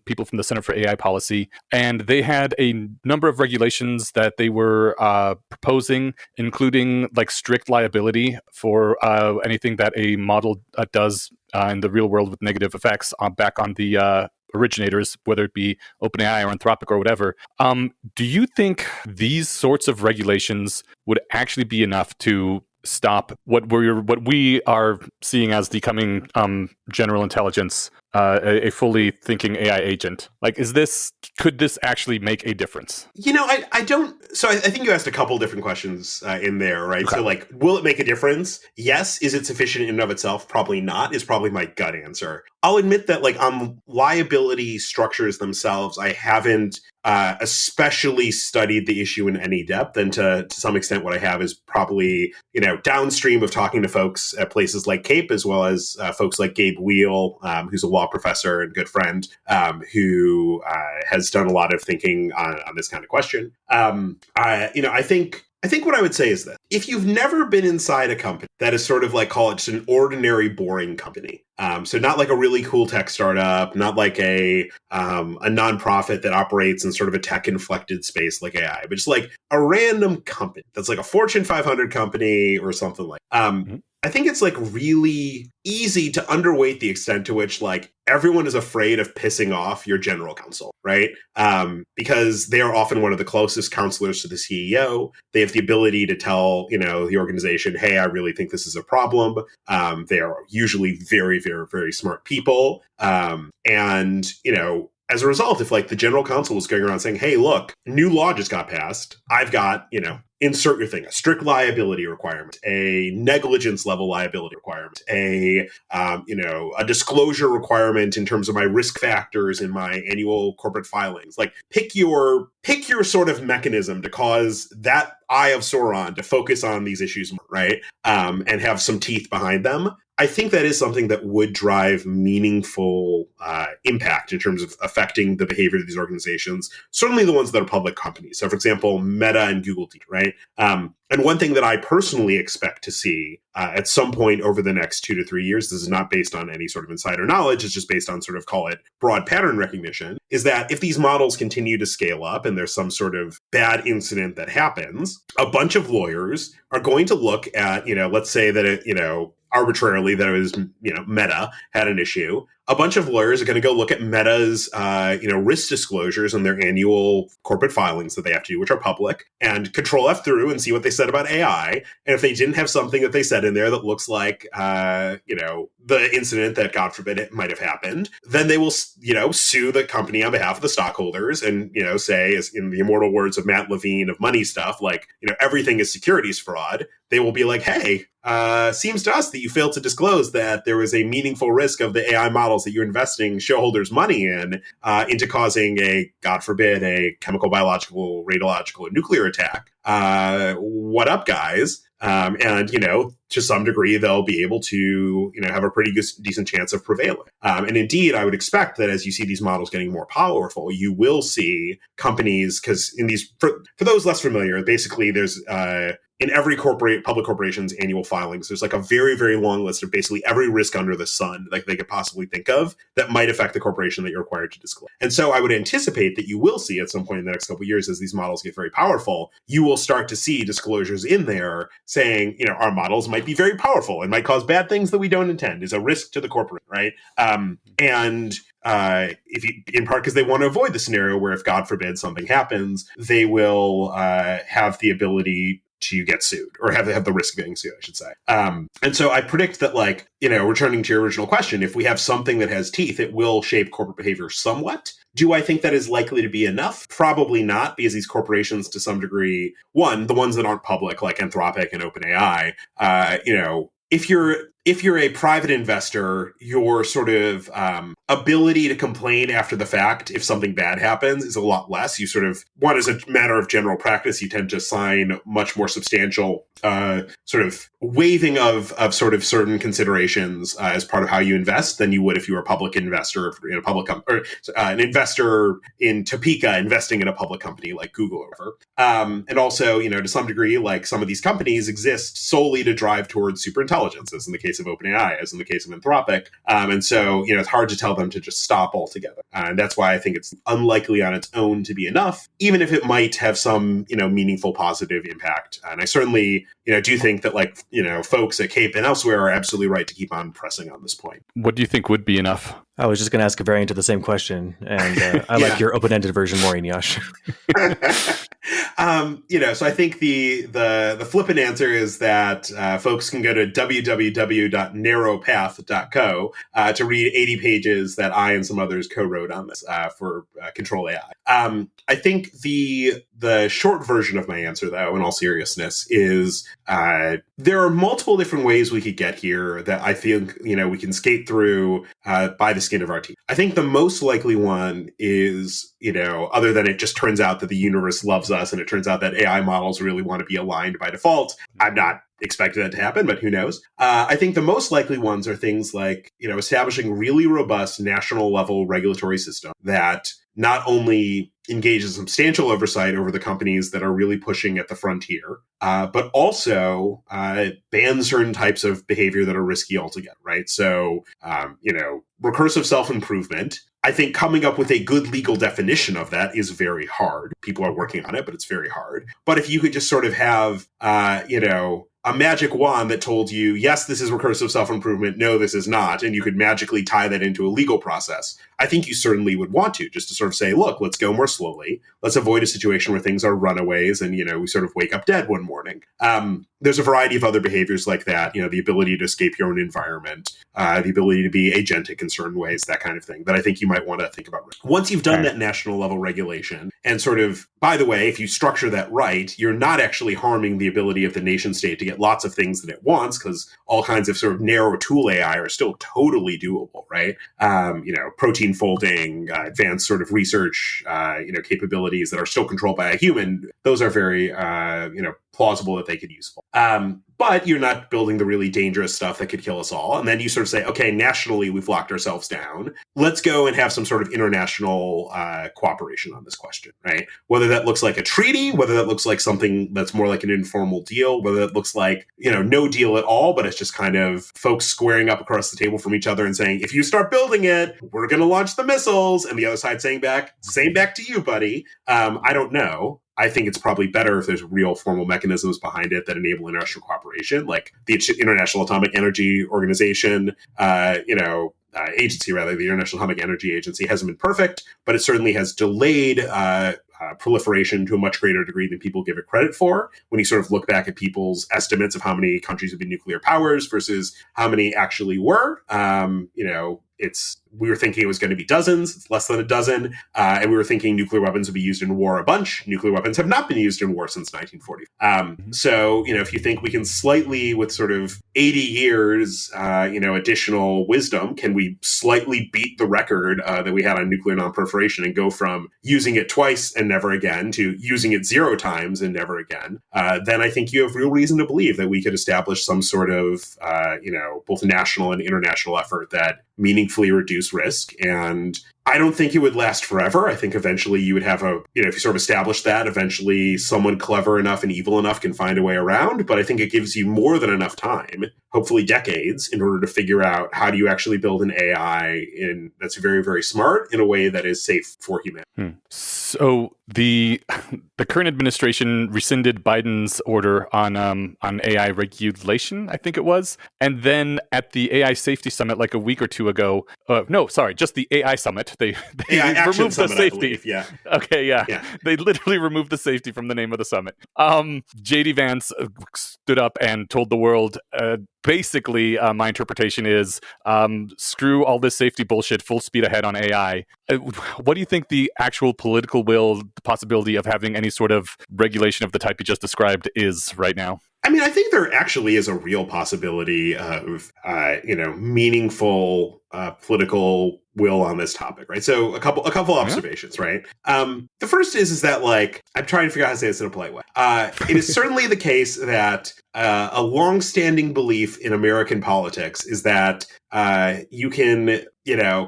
people from the Center for AI Policy, and they had a number of regulations that they were proposing, including like strict liability for anything that a model does in the real world with negative effects back on the originators, whether it be OpenAI or Anthropic or whatever. Do you think these sorts of regulations would actually be enough to stop what we are seeing as the coming general intelligence, a fully thinking AI agent? Like, could this actually make a difference? I don't. So I think you asked a couple different questions in there, right? Okay. So like, will it make a difference? Yes. Is it sufficient in and of itself? Probably not, is probably my gut answer. I'll admit that like on liability structures themselves, I haven't especially studied the issue in any depth. And to some extent, what I have is probably, downstream of talking to folks at places like CAPE, as well as folks like Gabe Wheel, who's a law professor and good friend, who has done a lot of thinking on this kind of question. I think what I would say is that if you've never been inside a company that is sort of like, call it just an ordinary, boring company, so not like a really cool tech startup, not like a nonprofit that operates in sort of a tech-inflected space like AI, but just like a random company that's like a Fortune 500 company or something like I think it's like really easy to underweight the extent to which like everyone is afraid of pissing off your general counsel, right? Because they are often one of the closest counselors to the CEO. They have the ability to tell, the organization, hey, I really think this is a problem. They are usually very, very, very smart people. And as a result, if like the general counsel was going around saying, hey, look, new law just got passed. I've got, insert your thing, a strict liability requirement, a negligence level liability requirement, a disclosure requirement in terms of my risk factors in my annual corporate filings. Like pick your sort of mechanism to cause that eye of Sauron to focus on these issues more, right? And have some teeth behind them. I think that is something that would drive meaningful impact in terms of affecting the behavior of these organizations, certainly the ones that are public companies. So, for example, Meta and Google, right? And one thing that I personally expect to see at some point over the next 2 to 3 years, this is not based on any sort of insider knowledge, it's just based on sort of, call it, broad pattern recognition, is that if these models continue to scale up and there's some sort of bad incident that happens, a bunch of lawyers are going to look at, let's say that it, arbitrarily that it was, Meta had an issue. A bunch of lawyers are going to go look at Meta's, risk disclosures and their annual corporate filings that they have to do, which are public, and Control F through and see what they said about AI. And if they didn't have something that they said in there that looks like, the incident that, God forbid, it might have happened, then they will, sue the company on behalf of the stockholders and, say, as in the immortal words of Matt Levine of Money Stuff, like, everything is securities fraud. They will be like, hey, seems to us that you failed to disclose that there was a meaningful risk of the AI models that you're investing shareholders' money in into causing a, God forbid, a chemical, biological, radiological, or nuclear attack. What up, guys? And, to some degree, they'll be able to, have a pretty decent chance of prevailing. And indeed, I would expect that as you see these models getting more powerful, you will see companies, because in these, for those less familiar, basically there's in every public corporation's annual filings, there's like a very, very long list of basically every risk under the sun that they could possibly think of that might affect the corporation that you're required to disclose. And so I would anticipate that you will see at some point in the next couple of years, as these models get very powerful, you will start to see disclosures in there saying, our models might be very powerful and might cause bad things that we don't intend, is a risk to the corporate, right? If you, in part because they want to avoid the scenario where if, God forbid, something happens, they will have the ability to get sued, or have the risk of getting sued, I should say. And so I predict that, like, returning to your original question, if we have something that has teeth, it will shape corporate behavior somewhat. Do I think that is likely to be enough? Probably not, because these corporations, to some degree, the ones that aren't public, like Anthropic and OpenAI, if you're if you're a private investor, your sort of ability to complain after the fact if something bad happens is a lot less. You sort of, one, as a matter of general practice, you tend to sign much more substantial sort of waiving of sort of certain considerations as part of how you invest than you would if you were a public investor in a public company, or an investor in Topeka investing in a public company like Google or whatever. And also, to some degree, like some of these companies exist solely to drive towards superintelligence, as in the case of OpenAI, as in the case of Anthropic. And so, it's hard to tell them to just stop altogether. And that's why I think it's unlikely on its own to be enough, even if it might have some, meaningful positive impact. And I certainly, do think that folks at CAPE and elsewhere are absolutely right to keep on pressing on this point. What do you think would be enough? I was just going to ask a variant of the same question, and I like your open-ended version more, Eneasz. So I think the flippant answer is that folks can go to www.narrowpath.co to read 80 pages that I and some others co-wrote on this for Control AI. I think the short version of my answer, though, in all seriousness, is there are multiple different ways we could get here that I think, we can skate through by the skin of our teeth. I think the most likely one is, other than it just turns out that the universe loves us and it turns out that AI models really want to be aligned by default. I'm not expecting that to happen, but who knows? I think the most likely ones are things like, establishing really robust national level regulatory system that not only engages substantial oversight over the companies that are really pushing at the frontier, but also bans certain types of behavior that are risky altogether, right? So, recursive self-improvement, I think coming up with a good legal definition of that is very hard. People are working on it, but it's very hard. But if you could just sort of have, a magic wand that told you, yes, this is recursive self-improvement, no, this is not, and you could magically tie that into a legal process, I think you certainly would want to, just to sort of say, look, let's go more slowly. Let's avoid a situation where things are runaways and, we sort of wake up dead one morning. There's a variety of other behaviors like that, the ability to escape your own environment, the ability to be agentic in certain ways, that kind of thing, that I think you might want to think about. Once you've done that national level regulation, and sort of, by the way, if you structure that right, you're not actually harming the ability of the nation state to get lots of things that it wants, because all kinds of sort of narrow tool AI are still totally doable, right? Protein folding, advanced sort of research, capabilities that are still controlled by a human. Those are very, plausible that they could use. But you're not building the really dangerous stuff that could kill us all. And then you sort of say, okay, nationally, we've locked ourselves down. Let's go and have some sort of international cooperation on this question, right? Whether that looks like a treaty, whether that looks like something that's more like an informal deal, whether that looks like, no deal at all, but it's just kind of folks squaring up across the table from each other and saying, if you start building it, we're going to launch the missiles. And the other side saying back, same back to you, buddy. I don't know. I think it's probably better if there's real formal mechanisms behind it that enable international cooperation, like the International Atomic Energy Organization, agency, rather, the International Atomic Energy Agency hasn't been perfect, but it certainly has delayed proliferation to a much greater degree than people give it credit for. When you sort of look back at people's estimates of how many countries have been nuclear powers versus how many actually were, we were thinking it was going to be dozens. It's less than a dozen. And we were thinking nuclear weapons would be used in war a bunch. Nuclear weapons have not been used in war since 1940. So, if you think we can slightly, with sort of 80 years, additional wisdom, can we slightly beat the record that we had on nuclear nonproliferation and go from using it twice and never again to using it 0 times and never again, then I think you have real reason to believe that we could establish some sort of, both national and international effort that meaningfully reduce risk. And I don't think it would last forever. I think eventually you would have if you sort of establish that, eventually someone clever enough and evil enough can find a way around. But I think it gives you more than enough time, hopefully decades, in order to figure out how do you actually build an AI that's very, very smart in a way that is safe for humanity. So the current administration rescinded Biden's order on AI regulation, I think it was. And then at the AI Safety Summit like a week or two ago, just the AI Summit, they removed the safety. Yeah. Okay, yeah. They literally removed the safety from the name of the summit. JD Vance stood up and told the world, basically, my interpretation is, screw all this safety bullshit, full speed ahead on AI. What do you think the actual political will, the possibility of having any sort of regulation of the type you just described is right now? I mean, I think there actually is a real possibility of, meaningful political will on this topic, right? So a couple observations, right? The first is that, like, I'm trying to figure out how to say this in a polite way. It is certainly the case that a longstanding belief in American politics is that you can,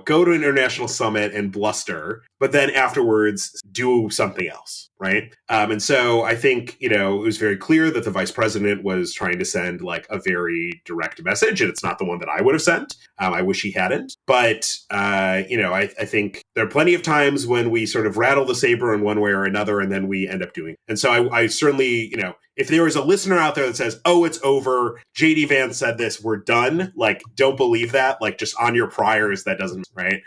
go to an international summit and bluster, but then afterwards do something else, right? And so I think, it was very clear that the vice president was trying to send like a very direct message, and it's not the one that I would have sent. I wish he hadn't. But, I think there are plenty of times when we sort of rattle the saber in one way or another, and then we end up doing it. And so I certainly, if there is a listener out there that says, oh, it's over, JD Vance said this, we're done, like, don't believe that, like, just on your priors, that doesn't, right?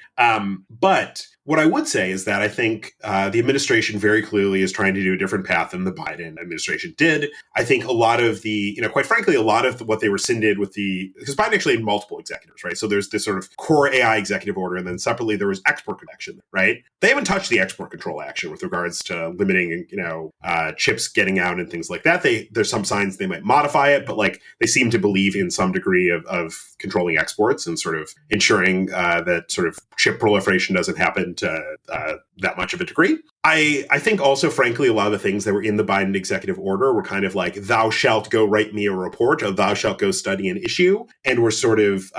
But what I would say is that I think the administration very clearly is trying to do a different path than the Biden administration did. I think a lot of the, quite frankly, a lot of what they rescinded with because Biden actually had multiple executives, right? So there's this sort of core AI executive order, and then separately there was export action, right? They haven't touched the export control action with regards to limiting, chips getting out and things like that. There's some signs they might modify it, but like they seem to believe in some degree of controlling exports and sort of ensuring that sort of chip proliferation doesn't happen to that much of a degree. I think also, frankly, a lot of the things that were in the Biden executive order were kind of like, thou shalt go write me a report, or thou shalt go study an issue. And were sort of,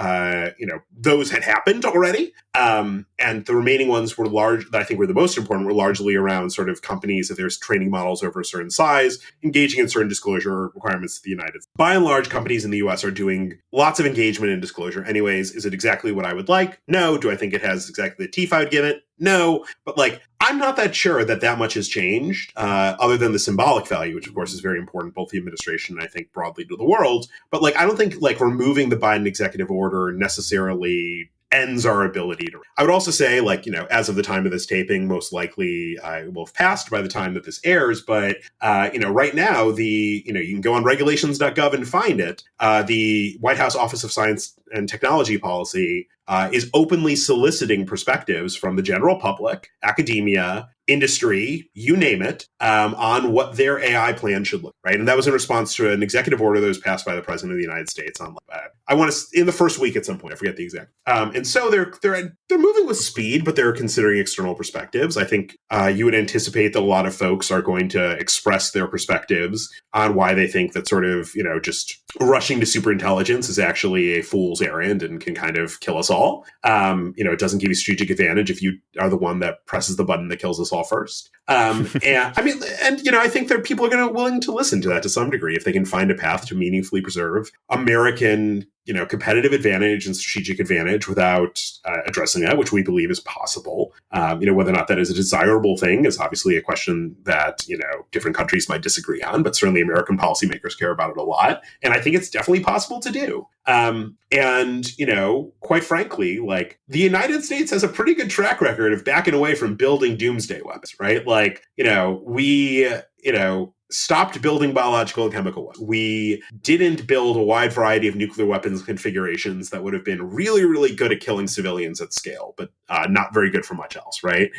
those had happened already. And the remaining ones were that I think were the most important, were largely around sort of companies, if there's training models over a certain size, engaging in certain disclosure requirements to the United States. By and large, companies in the US are doing lots of engagement and disclosure. Anyways, is it exactly what I would like? No. Do I think it has exactly the teeth I would give it? No. But like, I'm not that sure that much has changed, other than the symbolic value, which of course is very important, both the administration and I think broadly to the world. But like, I don't think like removing the Biden executive order necessarily ends our ability to. I would also say, like, as of the time of this taping, most likely I will have passed by the time that this airs. But, right now, you can go on regulations.gov and find it. The White House Office of Science and Technology Policy is openly soliciting perspectives from the general public, academia, industry, you name it, on what their AI plan should look, right? And that was in response to an executive order that was passed by the President of the United States on, I want to, in the first week at some point, I forget the exact. And so they're moving with speed, but they're considering external perspectives. I think you would anticipate that a lot of folks are going to express their perspectives on why they think that sort of, just rushing to superintelligence is actually a fool's errand and can kind of kill us all. It doesn't give you strategic advantage if you are the one that presses the button that kills us all first. And I think that people are willing to listen to that to some degree if they can find a path to meaningfully preserve American, competitive advantage and strategic advantage without addressing that, which we believe is possible. Whether or not that is a desirable thing is obviously a question that, different countries might disagree on, but certainly American policymakers care about it a lot. And I think it's definitely possible to do. Quite frankly, like the United States has a pretty good track record of backing away from building doomsday weapons, right? Like, we stopped building biological and chemical weapons. We didn't build a wide variety of nuclear weapons configurations that would have been really, really good at killing civilians at scale, but not very good for much else, right?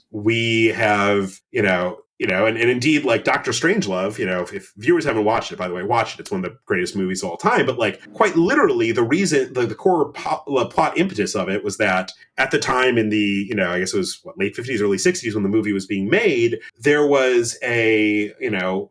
We have, and indeed, like Dr. Strangelove, if viewers haven't watched it, by the way, watch it. It's one of the greatest movies of all time. But like, quite literally, the reason, the core plot impetus of it was that at the time in the, I guess it was late 50s, early 60s when the movie was being made, there was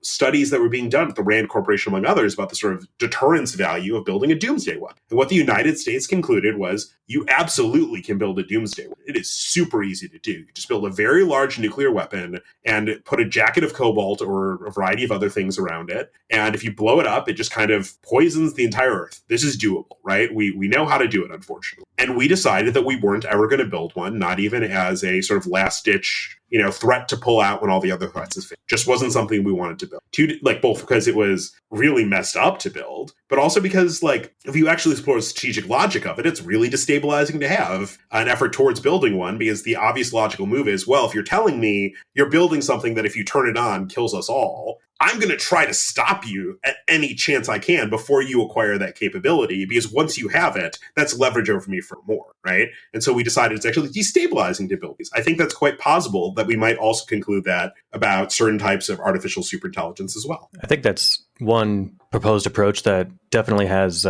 studies that were being done at the Rand Corporation, among others, about the sort of deterrence value of building a doomsday weapon. And what the United States concluded was, you absolutely can build a doomsday weapon. It is super easy to do. You just build a very large nuclear weapon and put a jacket of cobalt or a variety of other things around it. And if you blow it up, it just kind of poisons the entire Earth. This is doable, right? We know how to do it, unfortunately. And we decided that we weren't ever going to build one, not even as a sort of last-ditch threat to pull out when all the other threats is failed. Just wasn't something we wanted to build. Both because it was really messed up to build, but also because, like, if you actually explore the strategic logic of it, it's really destabilizing to have an effort towards building one, because the obvious logical move is, well, if you're telling me you're building something that if you turn it on kills us all, I'm going to try to stop you at any chance I can before you acquire that capability, because once you have it, that's leverage over me for more, right? And so we decided it's actually destabilizing to build these. I think that's quite possible that we might also conclude that about certain types of artificial superintelligence as well. I think that's one proposed approach that definitely has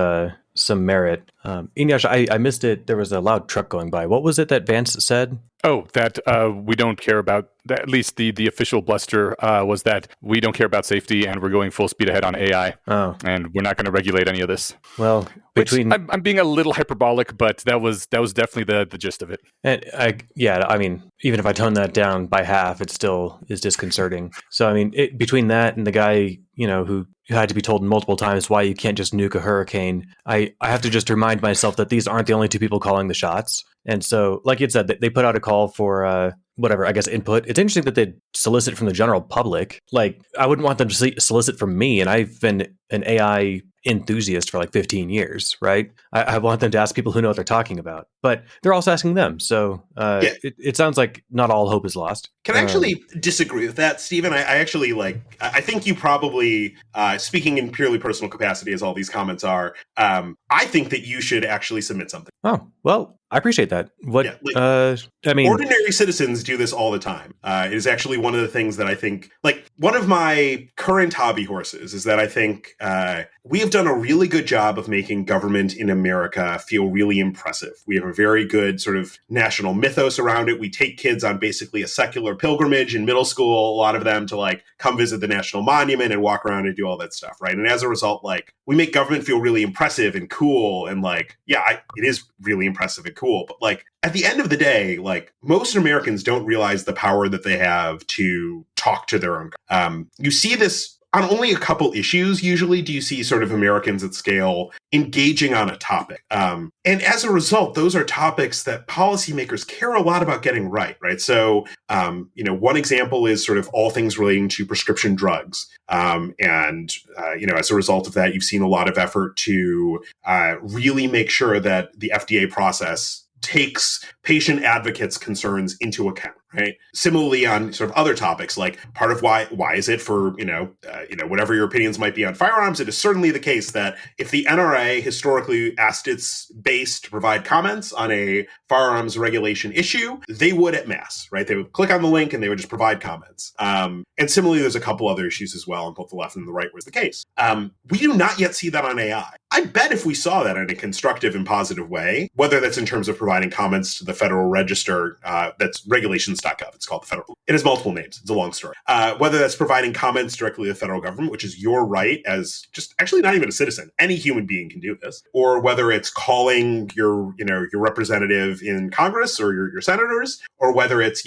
some merit. Inyash, I missed it. There was a loud truck going by. What was it that Vance said? Oh, that we don't care about that. At least the official bluster was that we don't care about safety and we're going full speed ahead on AI. Oh, and we're not going to regulate any of this. well, between I'm being a little hyperbolic, but that was definitely the gist of it. and I mean, even if I tone that down by half, it still is disconcerting. So I mean, between that and the guy, who had to be told multiple times why you can't just nuke a hurricane, I have to just remind myself that these aren't the only two people calling the shots. And so, like you said, they put out a call for whatever, I guess, input. It's interesting that they solicit from the general public. Like, I wouldn't want them to solicit from me, and I've been an AI enthusiast for like 15 years, right? I want them to ask people who know what they're talking about, but they're also asking them. So it sounds like not all hope is lost. Can I actually disagree with that, Stephen? I actually I think you probably, speaking in purely personal capacity as all these comments are, I think that you should actually submit something. Oh, well, I appreciate that. What, yeah, I mean, ordinary citizens do this all the time. It is actually one of the things that I think, one of my current hobby horses is that I think we have done a really good job of making government in America feel really impressive. We have a very good sort of national mythos around it. We take kids on basically a secular pilgrimage in middle school, a lot of them to come visit the National Monument and walk around and do all that stuff, right? And as a result, we make government feel really impressive and cool. And it is really impressive and cool. But at the end of the day, most Americans don't realize the power that they have to talk to their own. You see this on only a couple issues. Usually do you see sort of Americans at scale engaging on a topic. And as a result, those are topics that policymakers care a lot about getting right? So, one example is sort of all things relating to prescription drugs. As a result of that, you've seen a lot of effort to really make sure that the FDA process takes patient advocates' concerns into account, right? Similarly, on sort of other topics, part of why is it for, whatever your opinions might be on firearms, it is certainly the case that if the NRA historically asked its base to provide comments on a firearms regulation issue, they would at mass, right? They would click on the link and they would just provide comments. And similarly, there's a couple other issues as well on both the left and the right was the case. We do not yet see that on AI. I bet if we saw that in a constructive and positive way, whether that's in terms of providing comments to the Federal Register, that's regulations.gov, it's called the Federal. It has multiple names. It's a long story. Whether that's providing comments directly to the federal government, which is your right as just actually not even a citizen. Any human being can do this. Or whether it's calling your representative in Congress or your senators, or whether it's,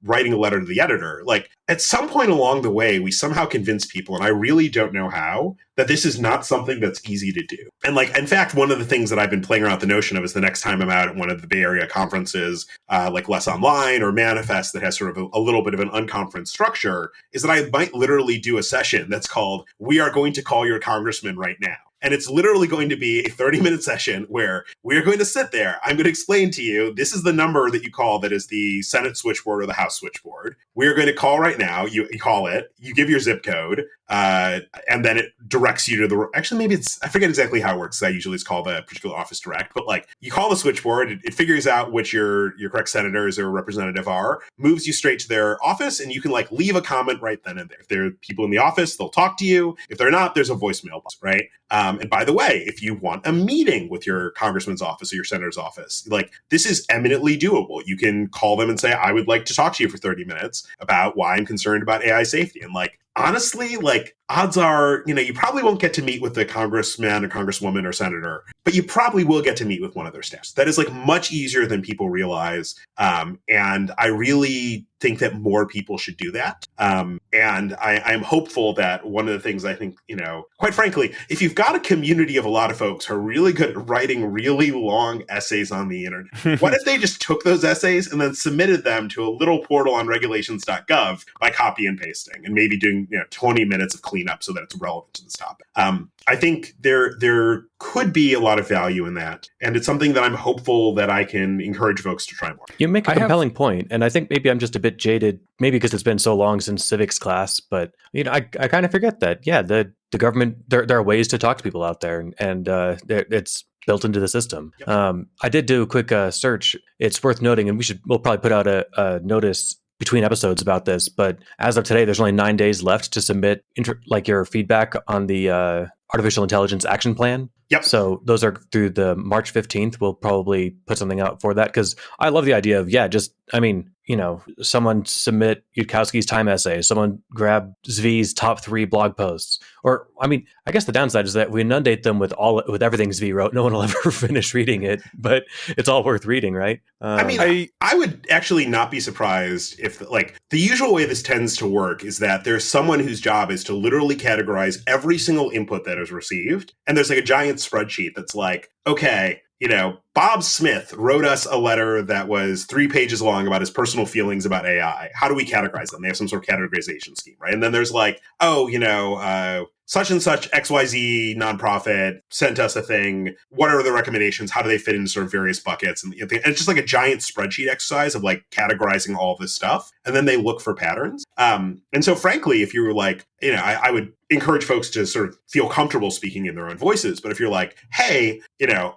writing a letter to the editor. At some point along the way, we somehow convince people, and I really don't know how, that this is not something that's easy to do. And in fact, one of the things that I've been playing around with the notion of is the next time I'm out at one of the Bay Area conferences, Less Online or Manifest, that has sort of a little bit of an unconference structure, is that I might literally do a session that's called, "We are going to call your congressman right now." And it's literally going to be a 30-minute session where we're going to sit there. I'm going to explain to you, this is the number that you call that is the Senate switchboard or the House switchboard. We're going to call right now. You call it, you give your zip code, and then it directs you to the, actually maybe it's, I forget exactly how it works. I usually it's called the particular office direct, but you call the switchboard, it figures out which your correct senators or representative are, moves you straight to their office, and you can leave a comment right then and there. If there are people in the office, they'll talk to you. If they're not, there's a voicemail box, right? And by the way, if you want a meeting with your congressman's office or your senator's office, this is eminently doable. You can call them and say, "I would like to talk to you for 30 minutes about why I'm concerned about AI safety." And honestly, odds are, you probably won't get to meet with the congressman or congresswoman or senator, but you probably will get to meet with one of their staffs. That is much easier than people realize. And I really think that more people should do that. And I'm hopeful that one of the things I think, quite frankly, if you've got a community of a lot of folks who are really good at writing really long essays on the internet, what if they just took those essays and then submitted them to a little portal on regulations.gov by copy and pasting and maybe doing 20 minutes of cleanup so that it's relevant to this topic. I think there could be a lot of value in that. And it's something that I'm hopeful that I can encourage folks to try more. You make a compelling point, and I think maybe I'm just a bit jaded, maybe because it's been so long since civics class, but I kind of forget that, the government, there are ways to talk to people out there, and it's built into the system. Yep. I did do a quick search. It's worth noting, and we'll probably put out a notice between episodes about this, but as of today, there's only 9 days left to submit your feedback on the artificial intelligence action plan. Yep. So those are through the March 15th. We'll probably put something out for that because I love the idea of, someone submit Yudkowsky's time essay, someone grab Zvi's top 3 blog posts. Or, I guess the downside is that we inundate them with everything Zvi wrote. No one will ever finish reading it, but it's all worth reading, right? I would actually not be surprised if, the usual way this tends to work is that there's someone whose job is to literally categorize every single input that is received. And there's a giant spreadsheet that's like, okay, Bob Smith wrote us a letter that was 3 pages long about his personal feelings about AI. How do we categorize them? They have some sort of categorization scheme, right? And then there's such and such XYZ nonprofit sent us a thing. What are the recommendations? How do they fit into sort of various buckets? And it's just like a giant spreadsheet exercise of categorizing all this stuff. And then they look for patterns. And so frankly, if you were I would encourage folks to sort of feel comfortable speaking in their own voices. But if you're like, hey,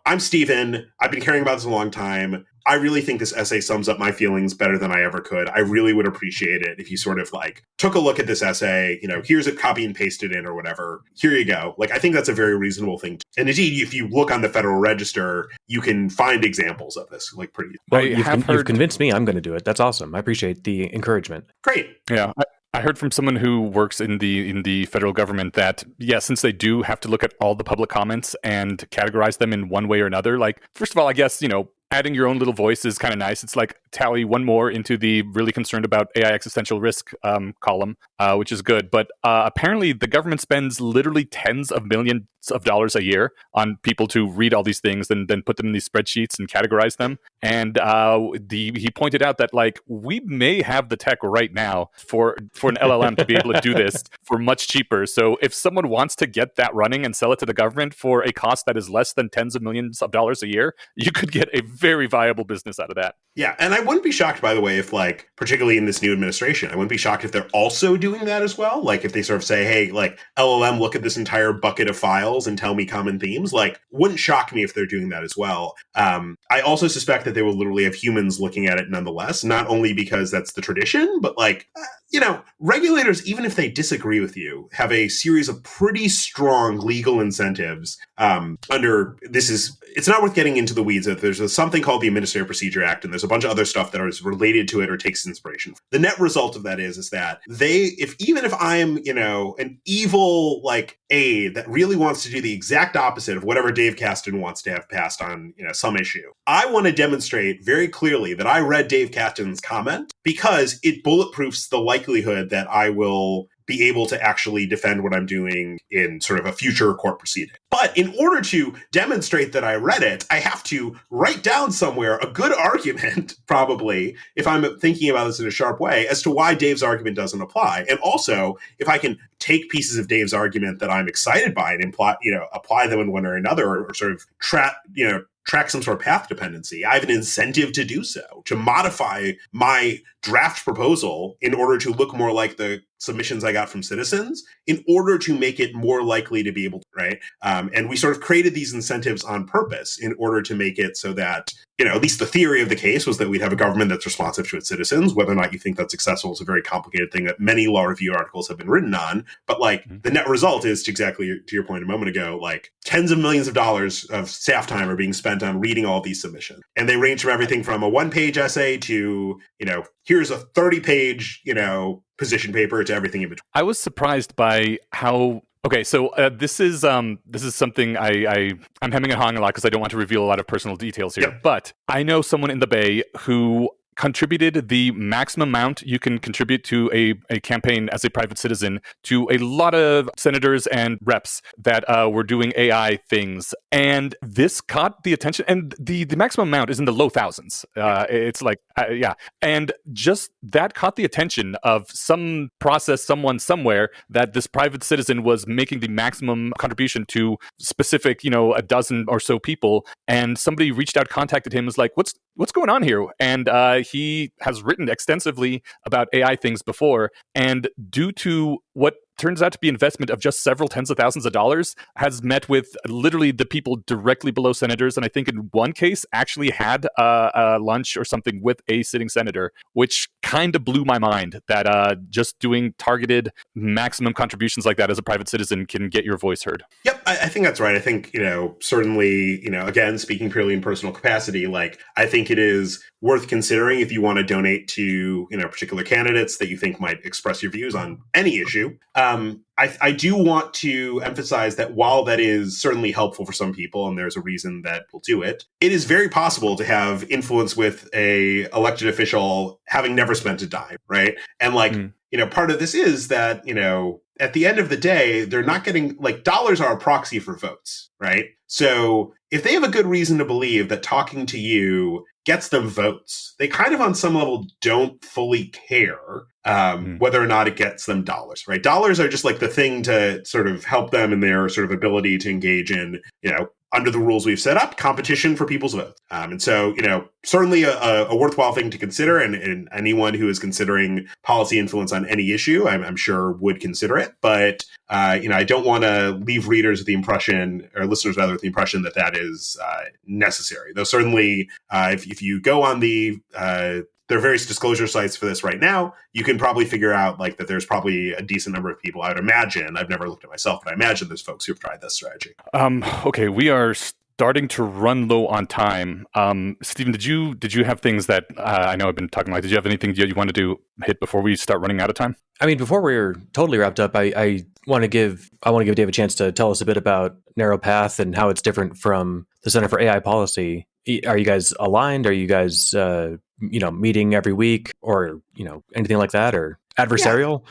I'm Steven, I've been caring about this a long time. I really think this essay sums up my feelings better than I ever could. I really would appreciate it if you sort of took a look at this essay, here's a copy and pasted in or whatever. Here you go. I think that's a very reasonable thing. And indeed, if you look on the Federal Register, you can find examples of this pretty. Well, you've convinced me I'm going to do it. That's awesome. I appreciate the encouragement. Great. Yeah. I heard from someone who works in the federal government that, since they do have to look at all the public comments and categorize them in one way or another, first of all, I guess, adding your own little voice is kind of nice. It's like tally one more into the really concerned about AI existential risk column, which is good. But apparently the government spends literally tens of millions of dollars a year on people to read all these things and then put them in these spreadsheets and categorize them. And he pointed out that we may have the tech right now for an LLM to be able to do this for much cheaper. So if someone wants to get that running and sell it to the government for a cost that is less than tens of millions of dollars a year, you could get a very viable business out of that. Yeah, and I wouldn't be shocked, by the way, if particularly in this new administration, I wouldn't be shocked if they're also doing that as well. If they sort of say, hey, LLM, look at this entire bucket of files and tell me common themes. Wouldn't shock me if they're doing that as well. I also suspect that they will literally have humans looking at it nonetheless, not only because that's the tradition, but regulators, even if they disagree with you, have a series of pretty strong legal incentives it's not worth getting into the weeds. There's something called the Administrative Procedure Act, and there's a bunch of other stuff that is related to it or takes inspiration. The net result of that is that even if I am, an evil aide that really wants to do the exact opposite of whatever Dave Kasten wants to have passed on, some issue, I want to demonstrate very clearly that I read Dave Kasten's comment because it bulletproofs the likelihood that I will be able to actually defend what I'm doing in sort of a future court proceeding. But in order to demonstrate that I read it, I have to write down somewhere a good argument, probably, if I'm thinking about this in a sharp way, as to why Dave's argument doesn't apply. And also, if I can take pieces of Dave's argument that I'm excited by and apply them in one or another, or sort of track some sort of path dependency, I have an incentive to do so, to modify my draft proposal in order to look more like the submissions I got from citizens, in order to make it more likely to be able to, right? And we sort of created these incentives on purpose in order to make it so that, at least the theory of the case was that we'd have a government that's responsive to its citizens. Whether or not you think that's successful is a very complicated thing that many law review articles have been written on. But the net result is, to your point a moment ago, tens of millions of dollars of staff time are being spent on reading all these submissions. And they range from everything from a 1-page essay to, here's a 30-page, position paper, to everything in between. I was surprised by how. Okay, so this is something I'm hemming and hawing a lot because I don't want to reveal a lot of personal details here. Yep. But I know someone in the Bay who contributed the maximum amount you can contribute to a campaign as a private citizen to a lot of senators and reps that were doing AI things. And this caught the attention. And the maximum amount is in the low thousands. It's And just that caught the attention of some process, someone somewhere, that this private citizen was making the maximum contribution to specific, a dozen or so people. And somebody reached out, contacted him, was like, what's going on here? And he has written extensively about AI things before, and due to what turns out to be investment of just several tens of thousands of dollars, has met with literally the people directly below senators, and I think in one case actually had a lunch or something with a sitting senator, which kind of blew my mind that just doing targeted maximum contributions like that as a private citizen can get your voice heard. Yep, I think that's right. I think, certainly, again, speaking purely in personal capacity, like, I think it is worth considering if you want to donate to, particular candidates that you think might express your views on any issue. I do want to emphasize that while that is certainly helpful for some people, and there's a reason that will do it, it is very possible to have influence with a elected official having never spent a dime, right? And like, part of this is that, at the end of the day, they're not getting, like, dollars are a proxy for votes, right? So if they have a good reason to believe that talking to you gets them votes, they kind of on some level don't fully care whether or not it gets them dollars, right? Dollars are just like the thing to sort of help them in their sort of ability to engage in, under the rules we've set up, competition for people's votes. And so, certainly a worthwhile thing to consider, and anyone who is considering policy influence on any issue, I'm sure would consider it. But, I don't want to leave readers with the impression, or listeners rather, with the impression that that is necessary. Though certainly, if you go on there are various disclosure sites for this right now, you can probably figure out like that there's probably a decent number of people, I would imagine. I've never looked at myself, but I imagine there's folks who've tried this strategy. Okay, we are starting to run low on time. Stephen, did you have things that I know I've been talking about? Did you have anything you wanted to hit before we start running out of time? I mean, before we're totally wrapped up, I want to give Dave a chance to tell us a bit about Narrow Path and how it's different from the Center for AI Policy. Are you guys aligned? Are you guys meeting every week, or anything like that, or adversarial?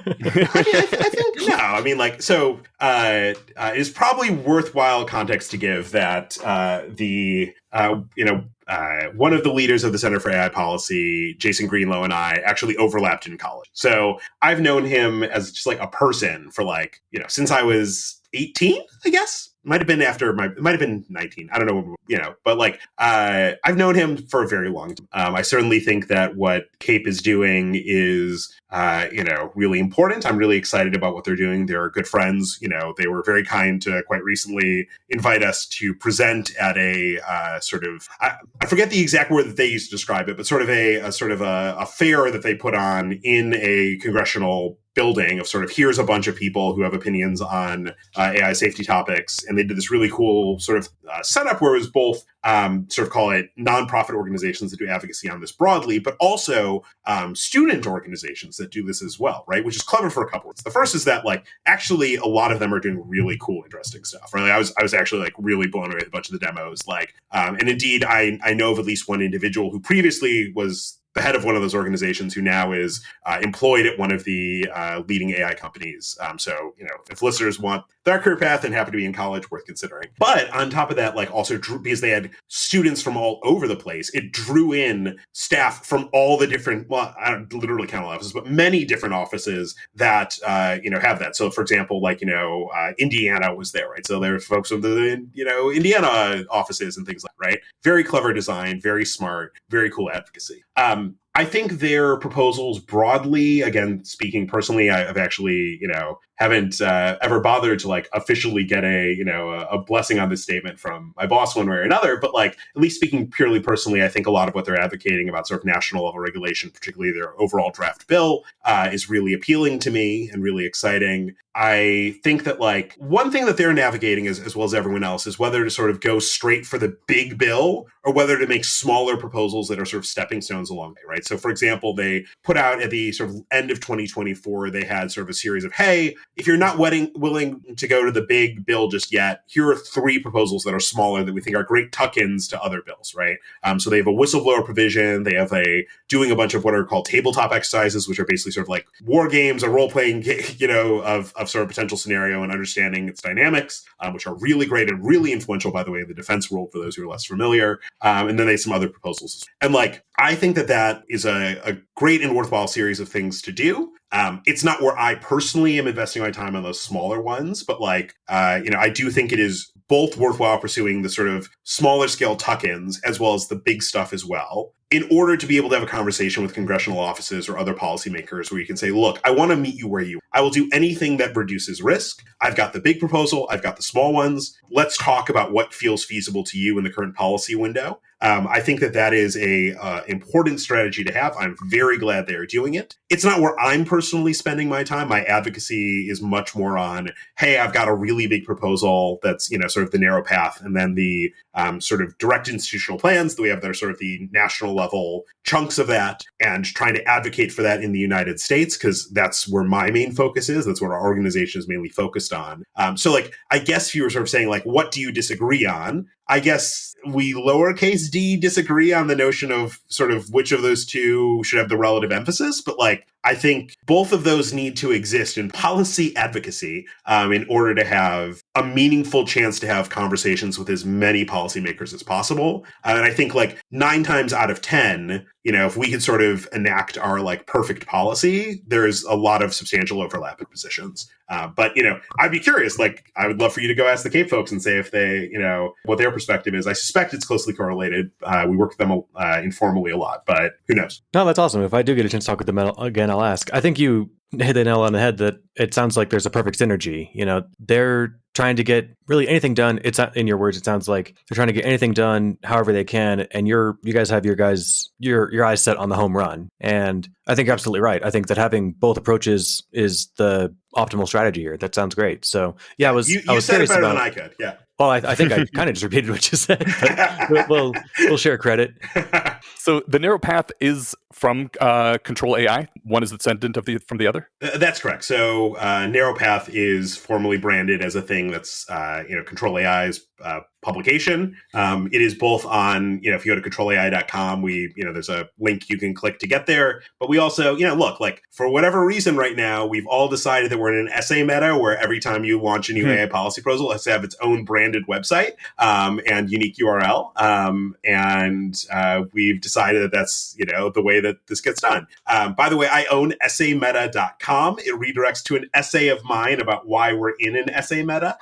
Yeah. I think no. I mean, like, so it's probably worthwhile context to give that one of the leaders of the Center for AI Policy, Jason Greenlow, and I actually overlapped in college. So I've known him as just like a person for like, since I was 18, I guess. Might have been it might have been 19. I don't know, but like, I've known him for a very long time. I certainly think that what CAPE is doing is, really important. I'm really excited about what they're doing. They're good friends. They were very kind to quite recently invite us to present at a sort of, I forget the exact word that they used to describe it, but sort of a fair that they put on in a congressional building of sort of, here's a bunch of people who have opinions on AI safety topics. And they did this really cool sort of setup where it was both sort of call it nonprofit organizations that do advocacy on this broadly, but also student organizations that do this as well, right? Which is clever for a couple reasons. The first is that like actually a lot of them are doing really cool, interesting stuff. Right? I was actually like really blown away with a bunch of the demos. Like, and indeed, I know of at least one individual who previously was the head of one of those organizations who now is employed at one of the leading AI companies. So, if listeners want their career path and happen to be in college, worth considering. But on top of that, like also because they had students from all over the place, it drew in staff from all the different, well, I don't literally count all offices, but many different offices that, have that. So for example, like, Indiana was there, right? So there were folks from the, Indiana offices and things like that, right? Very clever design, very smart, very cool advocacy. I think their proposals broadly, again, speaking personally, I've actually, haven't ever bothered to like officially get a blessing on this statement from my boss one way or another. But like, at least speaking purely personally, I think a lot of what they're advocating about sort of national level regulation, particularly their overall draft bill, is really appealing to me and really exciting. I think that like one thing that they're navigating as well as everyone else is whether to sort of go straight for the big bill or whether to make smaller proposals that are sort of stepping stones along the way, right? So for example, they put out at the sort of end of 2024, they had sort of a series of, hey, if you're not willing to go to the big bill just yet, here are 3 proposals that are smaller that we think are great tuck-ins to other bills, right? So they have a whistleblower provision. They have doing a bunch of what are called tabletop exercises, which are basically sort of like war games, a role-playing, of sort of potential scenario and understanding its dynamics, which are really great and really influential, by the way, in the defense world for those who are less familiar. And then they have some other proposals. And like, I think that is a great and worthwhile series of things to do. It's not where I personally am investing my time on those smaller ones, but like, I do think it is both worthwhile pursuing the sort of smaller scale tuck-ins as well as the big stuff as well, in order to be able to have a conversation with congressional offices or other policymakers where you can say, look, I want to meet you where you are. I will do anything that reduces risk. I've got the big proposal. I've got the small ones. Let's talk about what feels feasible to you in the current policy window. I think that is a important strategy to have. I'm very glad they're doing it. It's not where I'm personally spending my time. My advocacy is much more on, hey, I've got a really big proposal that's, sort of the narrow path, and then the sort of direct institutional plans that we have that are sort of the national level chunks of that, and trying to advocate for that in the United States, because that's where my main focus is. That's what our organization is mainly focused on. So like, I guess if you were sort of saying like, what do you disagree on? I guess we lowercase d disagree on the notion of sort of which of those two should have the relative emphasis. But like, I think both of those need to exist in policy advocacy in order to have a meaningful chance to have conversations with as many policymakers as possible. And I think like 9 times out of 10, if we could sort of enact our like perfect policy, there's a lot of substantial overlap in positions. But, I'd be curious, like, I would love for you to go ask the Cape folks and say if they, what their perspective is. I suspect it's closely correlated. We work with them informally a lot, but who knows? No, that's awesome. If I do get a chance to talk with them again, I'll ask. I think you hit the nail on the head that it sounds like there's a perfect synergy. They're trying to get really anything done. It's not, in your words, it sounds like they're trying to get anything done however they can, and you guys have your eyes set on the home run. And I think you're absolutely right. I think that having both approaches is the optimal strategy here. That sounds great. So yeah, I was said it better about, than I could. Yeah. Well, I think I kind of just repeated what you said, but we'll share credit. So the narrow path is from Control AI. One is descendant from the other? That's correct. So narrow path is formally branded as a thing that's Control AI's publication. It is both on, if you go to controlai.com, there's a link you can click to get there. But we also, look, like for whatever reason right now, we've all decided that we're in an essay meta where every time you launch a new AI policy proposal, it has to have its own branded website and unique URL. And we've decided that that's, the way that this gets done. By the way, I own essaymeta.com. It redirects to an essay of mine about why we're in an essay meta.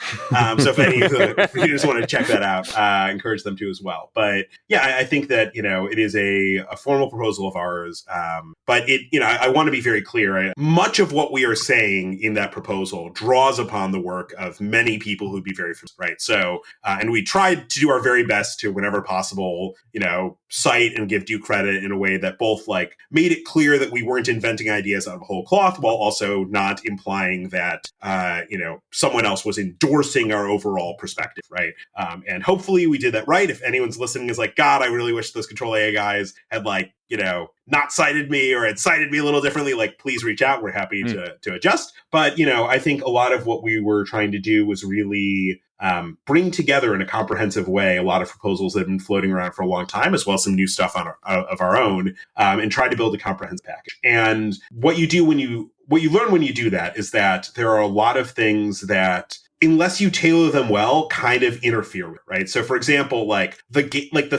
So if any of the readers want to check that out, I encourage them to as well. But yeah, I think that, it is a formal proposal of ours. But I want to be very clear. Much of what we are saying in that proposal draws upon the work of many people who'd be very familiar, right? So, and we tried to do our very best to, whenever possible, cite and give due credit in a way that both like made it clear that we weren't inventing ideas out of whole cloth, while also not implying that, someone else was endorsing our overall perspective, right? And hopefully we did that right. If anyone's listening is like, God, I really wish those Control AI guys had not cited me or had cited me a little differently, like, please reach out. We're happy to adjust. But, I think a lot of what we were trying to do was really bring together in a comprehensive way a lot of proposals that have been floating around for a long time, as well as some new stuff of our own, and try to build a comprehensive package. And what you learn when you do that is that there are a lot of things that, unless you tailor them well, kind of interfere with, right? So for example, like the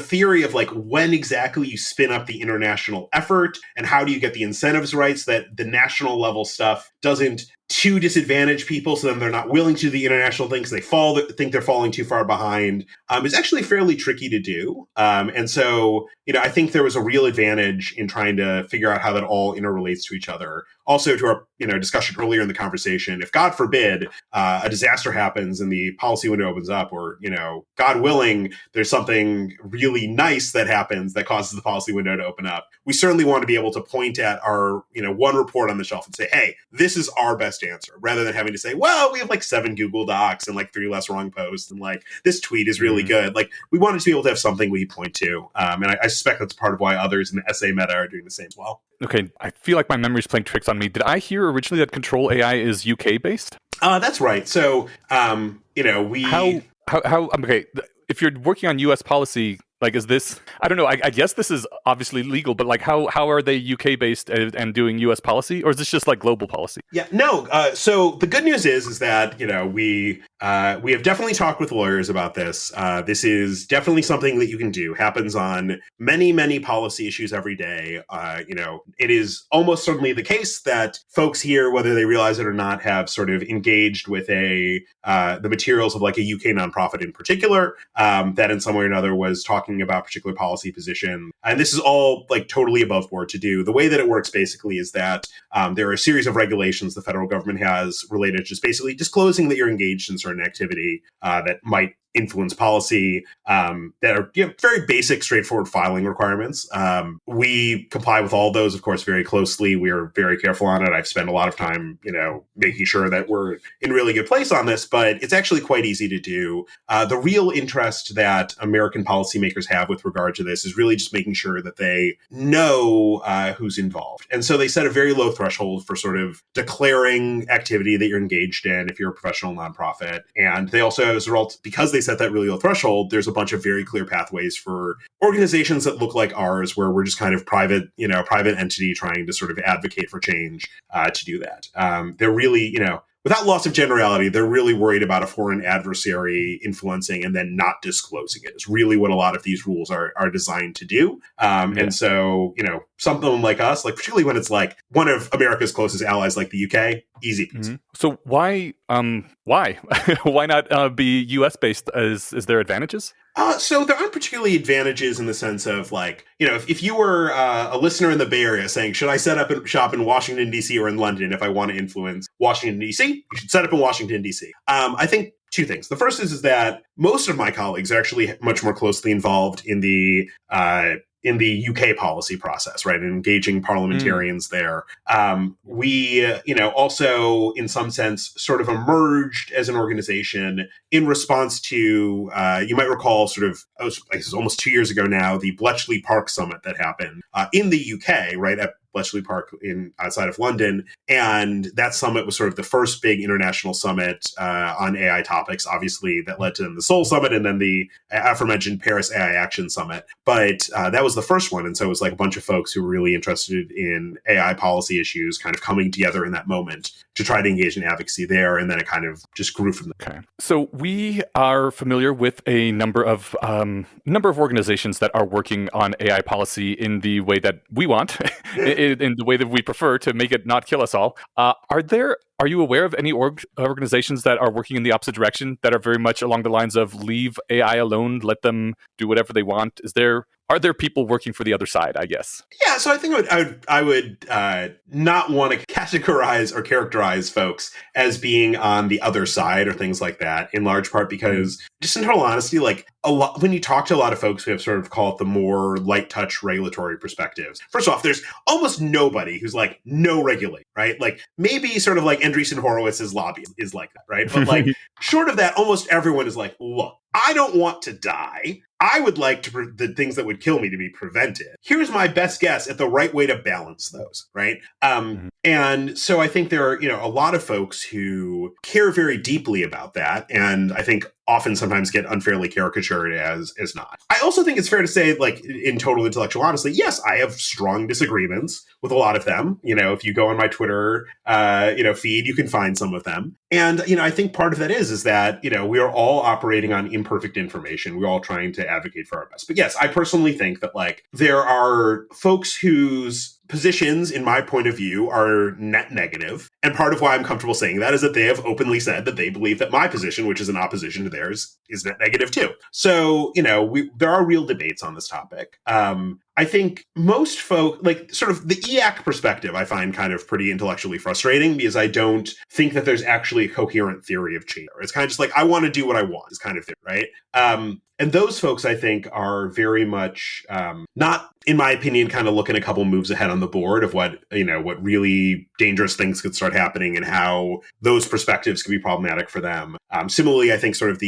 theory of like when exactly you spin up the international effort and how do you get the incentives right so that the national level stuff doesn't too disadvantage people, so then they're not willing to do the international thing because they think they're falling too far behind, is actually fairly tricky to do. And so, I think there was a real advantage in trying to figure out how that all interrelates to each other. Also, to our discussion earlier in the conversation, if God forbid a disaster happens and the policy window opens up, or God willing, there's something really nice that happens that causes the policy window to open up, we certainly want to be able to point at our one report on the shelf and say, hey, this is our best answer, rather than having to say, well, we have like 7 Google Docs and like 3 less wrong posts, and like this tweet is really good. Like, we wanted to be able to have something we point to, and I suspect that's part of why others in the essay meta are doing the same as well. Okay, I feel like my memory's playing tricks on me. Did I hear originally that Control AI is UK based? That's right. So, we how okay. If you're working on US policy, like, is this, I don't know, I guess this is obviously legal, but like how are they UK based and doing US policy, or is this just like global policy? Yeah, no. So the good news is that, we have definitely talked with lawyers about this. This is definitely something that you can do. Happens on many, many policy issues every day. It is almost certainly the case that folks here, whether they realize it or not, have sort of engaged with the materials of like a UK nonprofit in particular, that in some way or another was talking about particular policy position. And this is all like totally above board to do. The way that it works basically is that there are a series of regulations the federal government has related to just basically disclosing that you're engaged in certain activity that might influence policy that are very basic, straightforward filing requirements. We comply with all those, of course, very closely. We are very careful on it. I've spent a lot of time, making sure that we're in a really good place on this, but it's actually quite easy to do. The real interest that American policymakers have with regard to this is really just making sure that they know who's involved. And so they set a very low threshold for sort of declaring activity that you're engaged in if you're a professional nonprofit. And they also, as a result, because they set that really low threshold, there's a bunch of very clear pathways for organizations that look like ours, where we're just kind of private entity trying to sort of advocate for change to do that. They're really, without loss of generality, they're really worried about a foreign adversary influencing and then not disclosing it. It's really what a lot of these rules are designed to do. And so, something like us, like particularly when it's like one of America's closest allies, like the UK, easy peasy. Mm-hmm. So why why not be US based? Is there advantages? So there aren't particularly advantages in the sense of like, if you were a listener in the Bay Area saying, should I set up and shop in Washington, D.C. or in London if I want to influence Washington, D.C.? You should set up in Washington, D.C. I think two things. The first is that most of my colleagues are actually much more closely involved in the UK policy process, right, and engaging parliamentarians there. We, also in some sense sort of emerged as an organization in response to, you might recall sort of, I guess almost 2 years ago now, the Bletchley Park Summit that happened in the UK, right, at Bletchley Park outside of London. And that summit was sort of the first big international summit on AI topics, obviously, that led to the Seoul Summit and then the aforementioned Paris AI Action Summit. But that was the first one. And so it was like a bunch of folks who were really interested in AI policy issues kind of coming together in that moment to try to engage in advocacy there. And then it kind of just grew from there. Okay. So we are familiar with a number of organizations that are working on AI policy in the way that we want, in the way that we prefer, to make it not kill us all. Are you aware of any organizations that are working in the opposite direction, that are very much along the lines of leave AI alone, let them do whatever they want? Are there people working for the other side, I guess? Yeah, so I think I would not want to categorize or characterize folks as being on the other side or things like that, in large part because, just in total honesty, like when you talk to a lot of folks who have sort of called the more light touch regulatory perspectives, first off, there's almost nobody who's like no regulate, right? Like maybe sort of like Andreessen Horowitz's lobby is like that, right? But like short of that, almost everyone is like, look, I don't want to die. I would like the things that would kill me to be prevented. Here's my best guess at the right way to balance those, right? And so I think there are, a lot of folks who care very deeply about that. And I think often sometimes get unfairly caricatured as not. I also think it's fair to say, like, in total intellectual honesty, yes, I have strong disagreements with a lot of them. If you go on my Twitter, feed, you can find some of them. And, I think part of that is that, we are all operating on imperfect information. We're all trying to advocate for our best. But yes, I personally think that, like, there are folks whose positions, in my point of view, are net negative. And part of why I'm comfortable saying that is that they have openly said that they believe that my position, which is in opposition to theirs, is net negative too. So, there are real debates on this topic. I think most folk, like sort of the EAC perspective, I find kind of pretty intellectually frustrating because I don't think that there's actually a coherent theory of change. It's kind of just like, I want to do what I want is kind of theory, right? And those folks, I think, are very much not, in my opinion, kind of looking a couple moves ahead on the board of what really dangerous things could start happening and how those perspectives could be problematic for them. Similarly, I think sort of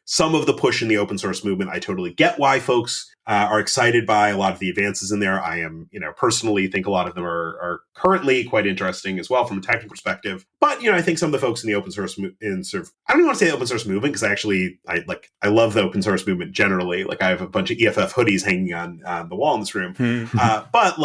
some of the push in the open source movement, I totally get why folks are excited by a lot of the advances in there. I am, personally think a lot of them are currently quite interesting as well from a technical perspective. But, I think some of the folks in the open source, I don't even want to say the open source movement, because I love the open source movement generally. Like I have a bunch of EFF hoodies hanging on the wall in this room. But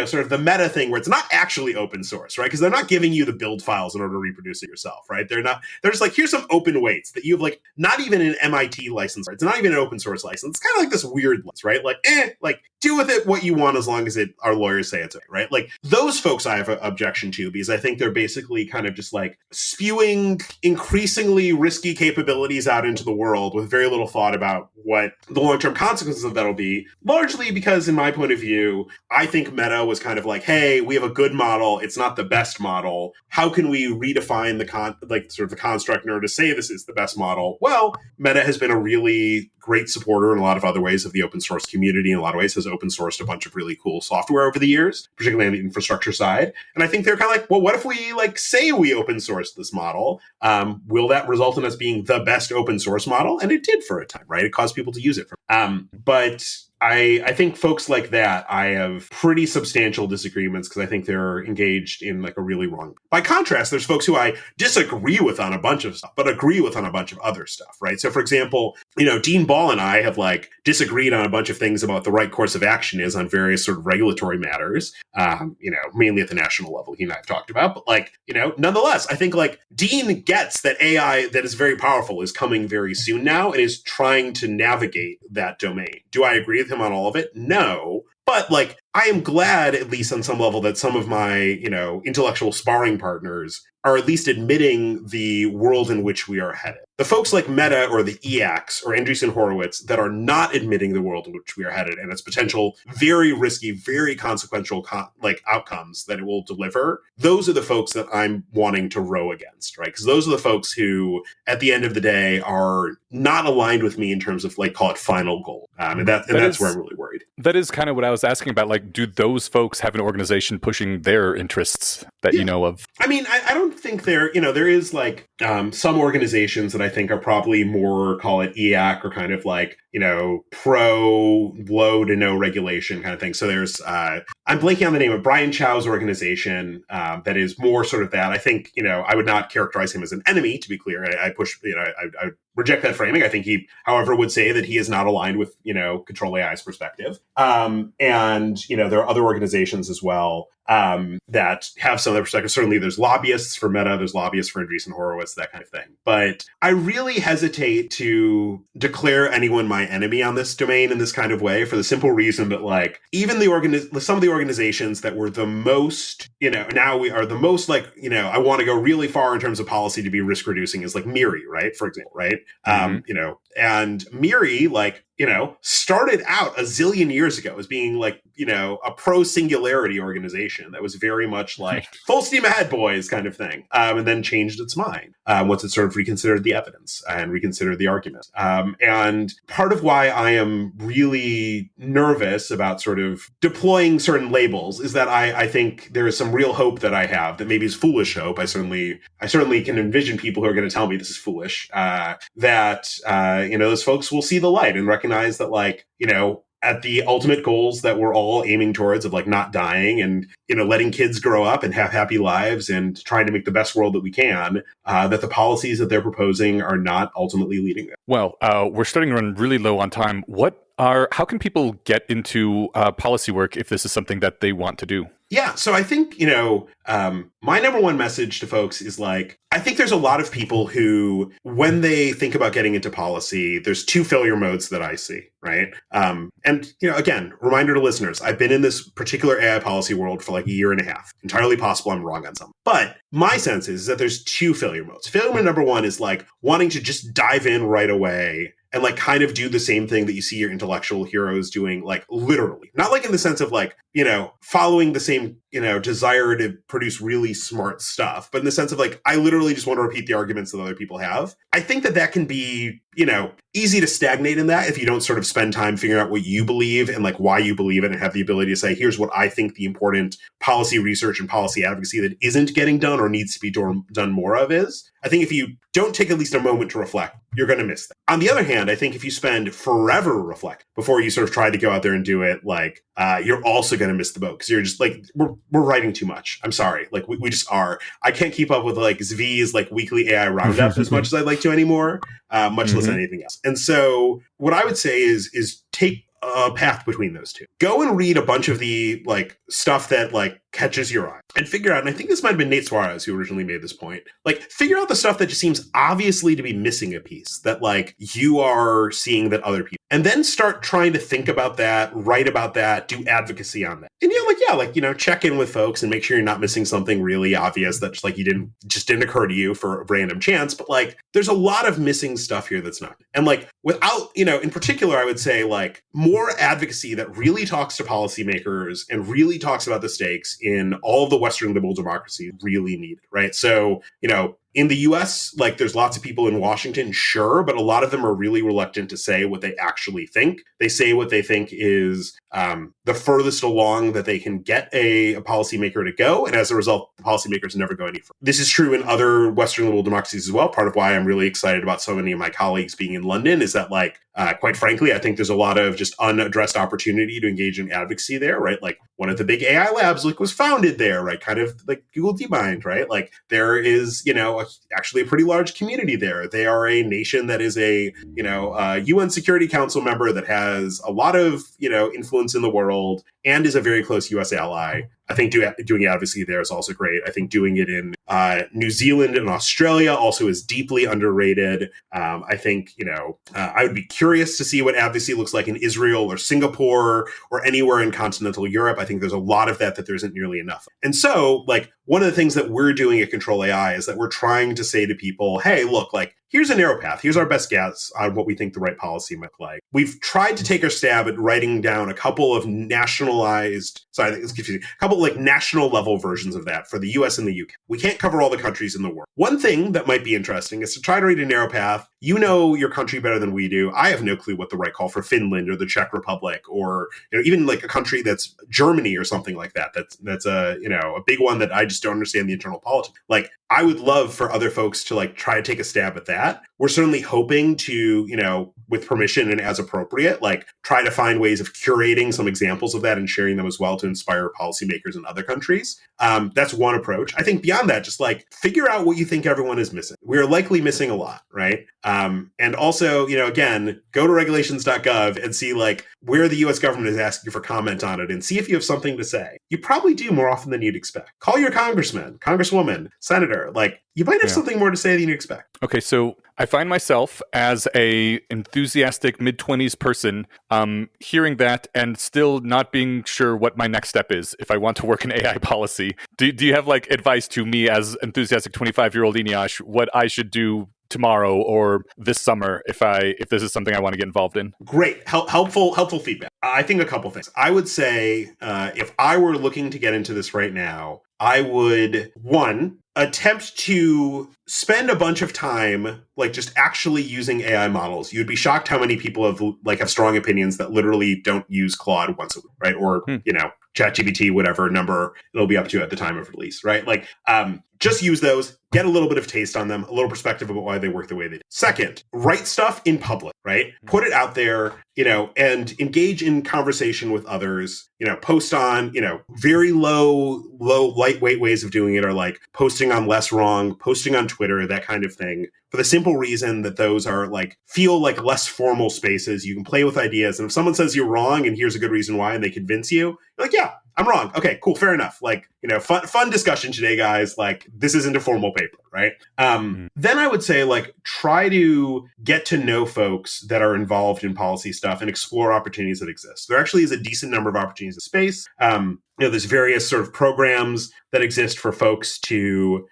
sort of the meta thing where it's not actually open source, right? Because they're not giving you the build files in order to reproduce it yourself, right? They're just like, here's some open weights that you have, like, not even an MIT license. Right? It's not even an open source license. It's kind of like this weird list, right? Like, do with it what you want as long as our lawyers say it's okay, right? Like those folks I have an objection to because I think they're basically kind of just like spewing increasingly risky capabilities out into the world with very little thought about what the long-term consequences of that will be, largely because, in my point of view, I think Meta was kind of like, hey, we have a good model. It's not the best model. How can we redefine the construct in order to say this is the best model? Well, Meta has been a really great supporter in a lot of other ways of the open source community. In a lot of ways has open sourced a bunch of really cool software over the years, particularly on the infrastructure side. And I think they're kind of like, well, what if we say we open source this model? Will that result in us being the best open source model? And it did for a time, right? It caused people to use it. But I think folks like that, I have pretty substantial disagreements because I think they're engaged in a really wrong. By contrast, there's folks who I disagree with on a bunch of stuff, but agree with on a bunch of other stuff, right? So for example, Dean Ball and I have disagreed on a bunch of things about what the right course of action is on various sort of regulatory matters, mainly at the national level he and I have talked about. But nonetheless, I think Dean gets that AI that is very powerful is coming very soon now and is trying to navigate that domain. Do I agree with him on all of it? No. But I am glad, at least on some level, that some of my, intellectual sparring partners are at least admitting the world in which we are headed. The folks like Meta or the EACs or Andreessen Horowitz that are not admitting the world in which we are headed and its potential very risky, very consequential outcomes that it will deliver, those are the folks that I'm wanting to row against, right? Because those are the folks who, at the end of the day, are not aligned with me in terms of call it final goal. And that's where I'm really worried. That is kind of what I was asking about. Do those folks have an organization pushing their interests that you know of? I mean, I don't think there is some organizations that I think are probably more, call it EAC or kind of pro low to no regulation kind of thing. So there's, I'm blanking on the name of Brian Chow's organization that is more sort of that. I think, I would not characterize him as an enemy, to be clear. I reject that framing. I think he, however, would say that he is not aligned with, Control AI's perspective. And, there are other organizations as well that have some of their perspectives. Certainly there's lobbyists for Meta, there's lobbyists for Andreessen Horowitz, that kind of thing. But I really hesitate to declare anyone my enemy on this domain in this kind of way for the simple reason that even some of the organizations that were the most, now we are the most I want to go really far in terms of policy to be risk reducing is MIRI, right? For example, right? Mm-hmm. And MIRI, started out a zillion years ago as being a pro-singularity organization that was very much full steam ahead, boys, kind of thing. And then changed its mind once it sort of reconsidered the evidence and reconsidered the argument. And part of why I am really nervous about sort of deploying certain labels is that I think there is some real hope that I have that maybe is foolish hope. I certainly can envision people who are going to tell me this is foolish, that those folks will see the light and recognize that at the ultimate goals that we're all aiming towards of not dying and letting kids grow up and have happy lives and trying to make the best world that we can, that the policies that they're proposing are not ultimately leading them. Well, we're starting to run really low on time. How can people get into policy work if this is something that they want to do? Yeah, so I think, my number one message to folks is I think there's a lot of people who, when they think about getting into policy, there's two failure modes that I see, right? And, again, reminder to listeners, I've been in this particular AI policy world for a year and a half. Entirely possible I'm wrong on something. But my sense is that there's two failure modes. Failure mode number one is wanting to just dive in right away and kind of do the same thing that you see your intellectual heroes doing, literally. Not in the sense of following the same, desire to produce really smart stuff, but in the sense of I literally just want to repeat the arguments that other people have. I think that can be, easy to stagnate in that if you don't sort of spend time figuring out what you believe and why you believe it and have the ability to say, here's what I think the important policy research and policy advocacy that isn't getting done or needs to be done more of is. I think if you don't take at least a moment to reflect, you're going to miss that. On the other hand, I think if you spend forever reflect before you sort of try to go out there and do it, you're also going to miss the boat because you're just we're writing too much. I'm sorry. We just are. I can't keep up with Zv's weekly AI roundup as much as I'd like to anymore, much less anything else. And so what I would say is take a path between those two. Go and read a bunch of the stuff that catches your eye and figure out, and I think this might have been Nate Suarez who originally made this point, like figure out the stuff that just seems obviously to be missing a piece that like you are seeing that other people, and then start trying to think about that, write about that, do advocacy on that. And check in with folks and make sure you're not missing something really obvious that didn't occur to you for a random chance. But like, there's a lot of missing stuff here that's not. And like, without, in particular, I would say like more advocacy that really talks to policymakers and really talks about the stakes in all of the Western liberal democracies really needed, right? So, in the US, like there's lots of people in Washington, sure, but a lot of them are really reluctant to say what they actually think. They say what they think is the furthest along that they can get a policymaker to go. And as a result, the policymakers never go any further. This is true in other Western liberal democracies as well. Part of why I'm really excited about so many of my colleagues being in London is that, like, quite frankly, I think there's a lot of just unaddressed opportunity to engage in advocacy there, right? Like one of the big AI labs was founded there, right? Kind of like Google DeepMind, right? Like there is, actually a pretty large community there. They are a nation that is a UN Security Council member that has a lot of, influence in the world and is a very close US ally. I think doing advocacy there is also great. I think doing it in New Zealand and Australia also is deeply underrated. I think, I would be curious to see what advocacy looks like in Israel or Singapore or anywhere in continental Europe. I think there's a lot of that there isn't nearly enough. And so, like, one of the things that we're doing at Control AI is that we're trying to say to people, hey, look, like, here's a narrow path. Here's our best guess on what we think the right policy might look like. We've tried to take our stab at writing down a couple of national level versions of that for the US and the UK. We can't cover all the countries in the world. One thing that might be interesting is to try to read a narrow path. You know your country better than we do. I have no clue what the right call for Finland or the Czech Republic or even like a country that's Germany or something like that. That's a big one that I just don't understand the internal politics. Like, I would love for other folks to like try to take a stab at that. We're certainly hoping to, with permission and as appropriate, like try to find ways of curating some examples of that and sharing them as well to inspire policymakers in other countries. That's one approach. I think beyond that, just like figure out what you think everyone is missing. We're likely missing a lot, right? And also, again, go to regulations.gov and see like where the US government is asking you for comment on it and see if you have something to say. You probably do more often than you'd expect. Call your congressman, congresswoman, senator. Like, you might have something more to say than you expect. Okay, so I find myself as a enthusiastic mid-20s person hearing that and still not being sure what my next step is if I want to work in AI policy. Do you have like advice to me as enthusiastic 25-year-old Eneasz what I should do tomorrow or this summer if this is something I want to get involved in? Great. Helpful feedback. I think a couple things. I would say if I were looking to get into this right now, I would, one, attempt to spend a bunch of time like just actually using AI models. You'd be shocked how many people have strong opinions that literally don't use Claude once a week, right? Or, ChatGPT, whatever number it'll be up to at the time of release, right? Like, just use those, get a little bit of taste on them, a little perspective about why they work the way they do. Second, write stuff in public, right? Put it out there, and engage in conversation with others, post on, very low, lightweight ways of doing it are like posting on Less Wrong, posting on Twitter, that kind of thing. For the simple reason that those are feel like less formal spaces. You can play with ideas. And if someone says you're wrong and here's a good reason why, and they convince you, you're like, yeah, I'm wrong. Okay, cool. Fair enough. Fun discussion today, guys. Like, this isn't a formal paper, right? Then I would say try to get to know folks that are involved in policy stuff and explore opportunities that exist. There actually is a decent number of opportunities in space. There's various sort of programs that exist for folks to,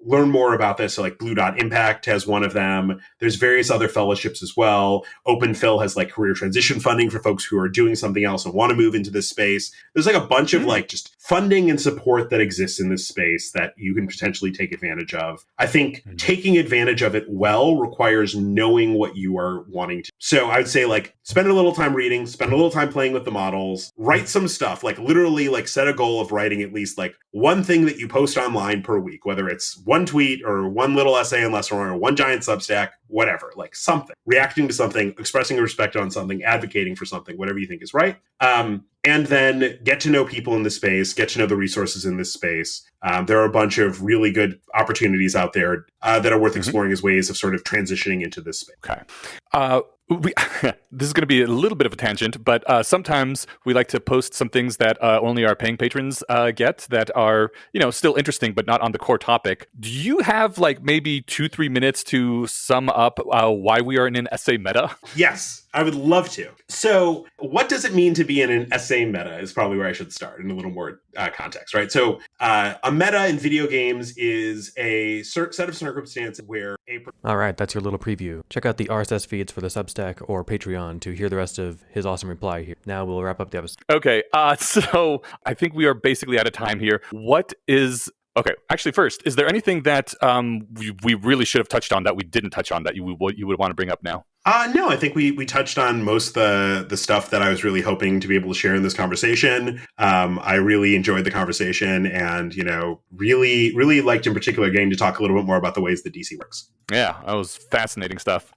learn more about this. So like Blue Dot Impact has one of them. There's various other fellowships as well. OpenPhil has career transition funding for folks who are doing something else and want to move into this space. There's a bunch of just funding and support that exists in this space that you can potentially take advantage of. I think taking advantage of it well requires knowing what you are wanting to. So I would say spend a little time reading, spend a little time playing with the models, write some stuff, literally set a goal of writing at least one thing that you post online per week, whether it's one tweet or one little essay on Less Wrong or one giant Substack, whatever, something, reacting to something, expressing respect on something, advocating for something, whatever you think is right. And then get to know people in the space, get to know the resources in this space. There are a bunch of really good opportunities out there that are worth exploring as ways of sort of transitioning into this space. Okay. This is going to be a little bit of a tangent, but sometimes we like to post some things that only our paying patrons get that are, still interesting, but not on the core topic. Do you have like maybe 2-3 minutes to sum up why we are in an essay meta? Yes, I would love to. So what does it mean to be in an essay meta is probably where I should start in a little more context, right? So a meta in video games is a set of circumstances where All right, that's your little preview. Check out the RSS feeds for the Substack or Patreon to hear the rest of his awesome reply here. Now we'll wrap up the episode. Okay, so I think we are basically out of time here. Okay, actually, first, is there anything that we really should have touched on that we didn't touch on that you would want to bring up now? No, I think we touched on most of the stuff that I was really hoping to be able to share in this conversation. I really enjoyed the conversation and, really, really liked in particular getting to talk a little bit more about the ways that DC works. Yeah, that was fascinating stuff.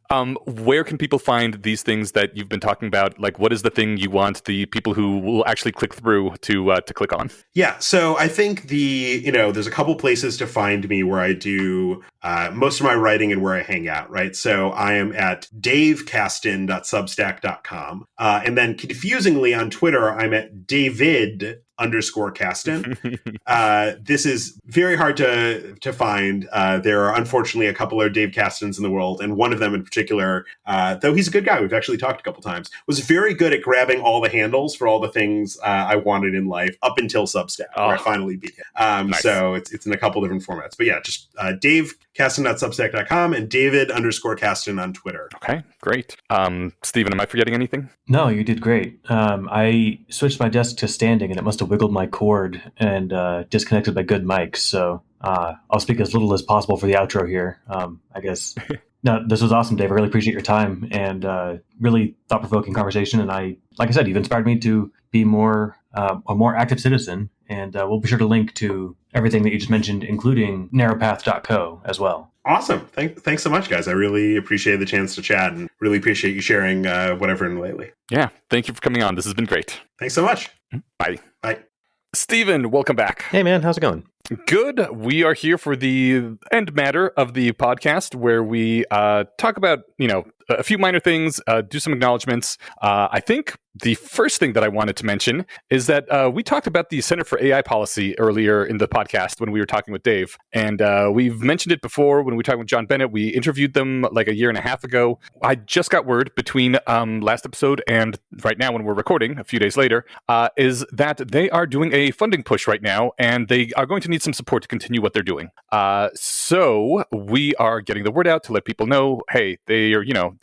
Where can people find these things that you've been talking about? Like, what is the thing you want the people who will actually click through to click on? Yeah, so I think there's a couple places to find me where I do most of my writing and where I hang out, right? So I am at davekasten.substack.com. And then confusingly on Twitter, I'm at David_Kasten. This is very hard to find. There are unfortunately a couple of Dave Kastens in the world, and one of them in particular, though he's a good guy, we've actually talked a couple times, was very good at grabbing all the handles for all the things I wanted in life up until Substack, where I finally beat him. Nice. So it's in a couple different formats. But yeah, just davekasten.substack.com and David_Kasten on Twitter. Okay, great. Stephen, am I forgetting anything? No, you did great. I switched my desk to standing, and it must have wiggled my cord and disconnected my good mic. So I'll speak as little as possible for the outro here. I guess. No, this was awesome, Dave. I really appreciate your time and really thought-provoking conversation. And like I said, you've inspired me to be a more active citizen. And we'll be sure to link to everything that you just mentioned, including narrowpath.co as well. Awesome. Thanks so much, guys. I really appreciate the chance to chat and really appreciate you sharing whatever in lately. Yeah. Thank you for coming on. This has been great. Thanks so much. Bye. Bye. Stephen, welcome back. Hey, man. How's it going? Good. We are here for the end matter of the podcast where we talk about, a few minor things, do some acknowledgements. I think the first thing that I wanted to mention is that we talked about the Center for AI Policy earlier in the podcast when we were talking with Dave. And we've mentioned it before when we were talking with John Bennett. We interviewed them like a year and a half ago. I just got word between last episode and right now when we're recording, a few days later, is that they are doing a funding push right now, and they are going to need some support to continue what they're doing. So we are getting the word out to let people know, hey, they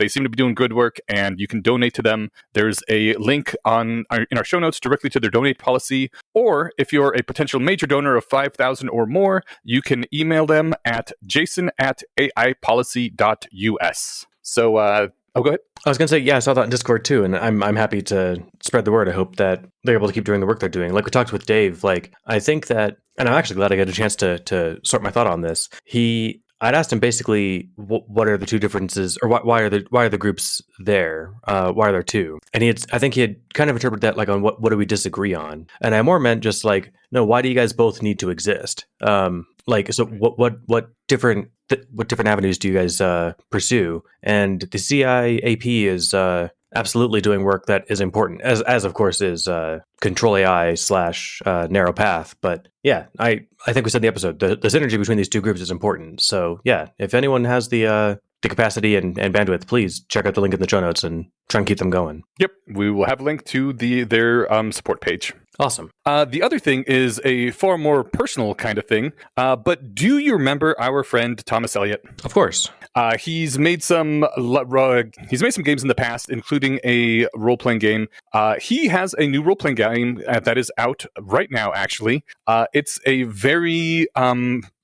seem to be doing good work and you can donate to them. There's a link in our show notes directly to their donate policy, or if you're a potential major donor of $5,000 or more, you can email them at jason@aipolicy.us. So, go ahead. I was going to say, yeah, I saw that in Discord too, and I'm happy to spread the word. I hope that they're able to keep doing the work they're doing. Like we talked with Dave, I think that, and I'm actually glad I got a chance to sort my thought on this. I'd asked him basically what are the two differences, or why are the groups there? Why are there two? And I think he had kind of interpreted that like on what do we disagree on? And I more meant just like, no, why do you guys both need to exist? So what different avenues do you guys pursue? And the CIAP is absolutely doing work that is important, as of course is Control AI / Narrow Path. But yeah, I think we said in the episode, the synergy between these two groups is important. So yeah, if anyone has the capacity and bandwidth, please check out the link in the show notes and try and keep them going. Yep, we will have a link to their support page. Awesome. The other thing is a far more personal kind of thing. But do you remember our friend Thomas Elliott? Of course. He's made some games in the past, including a role-playing game. He has a new role-playing game that is out right now, actually. It's a very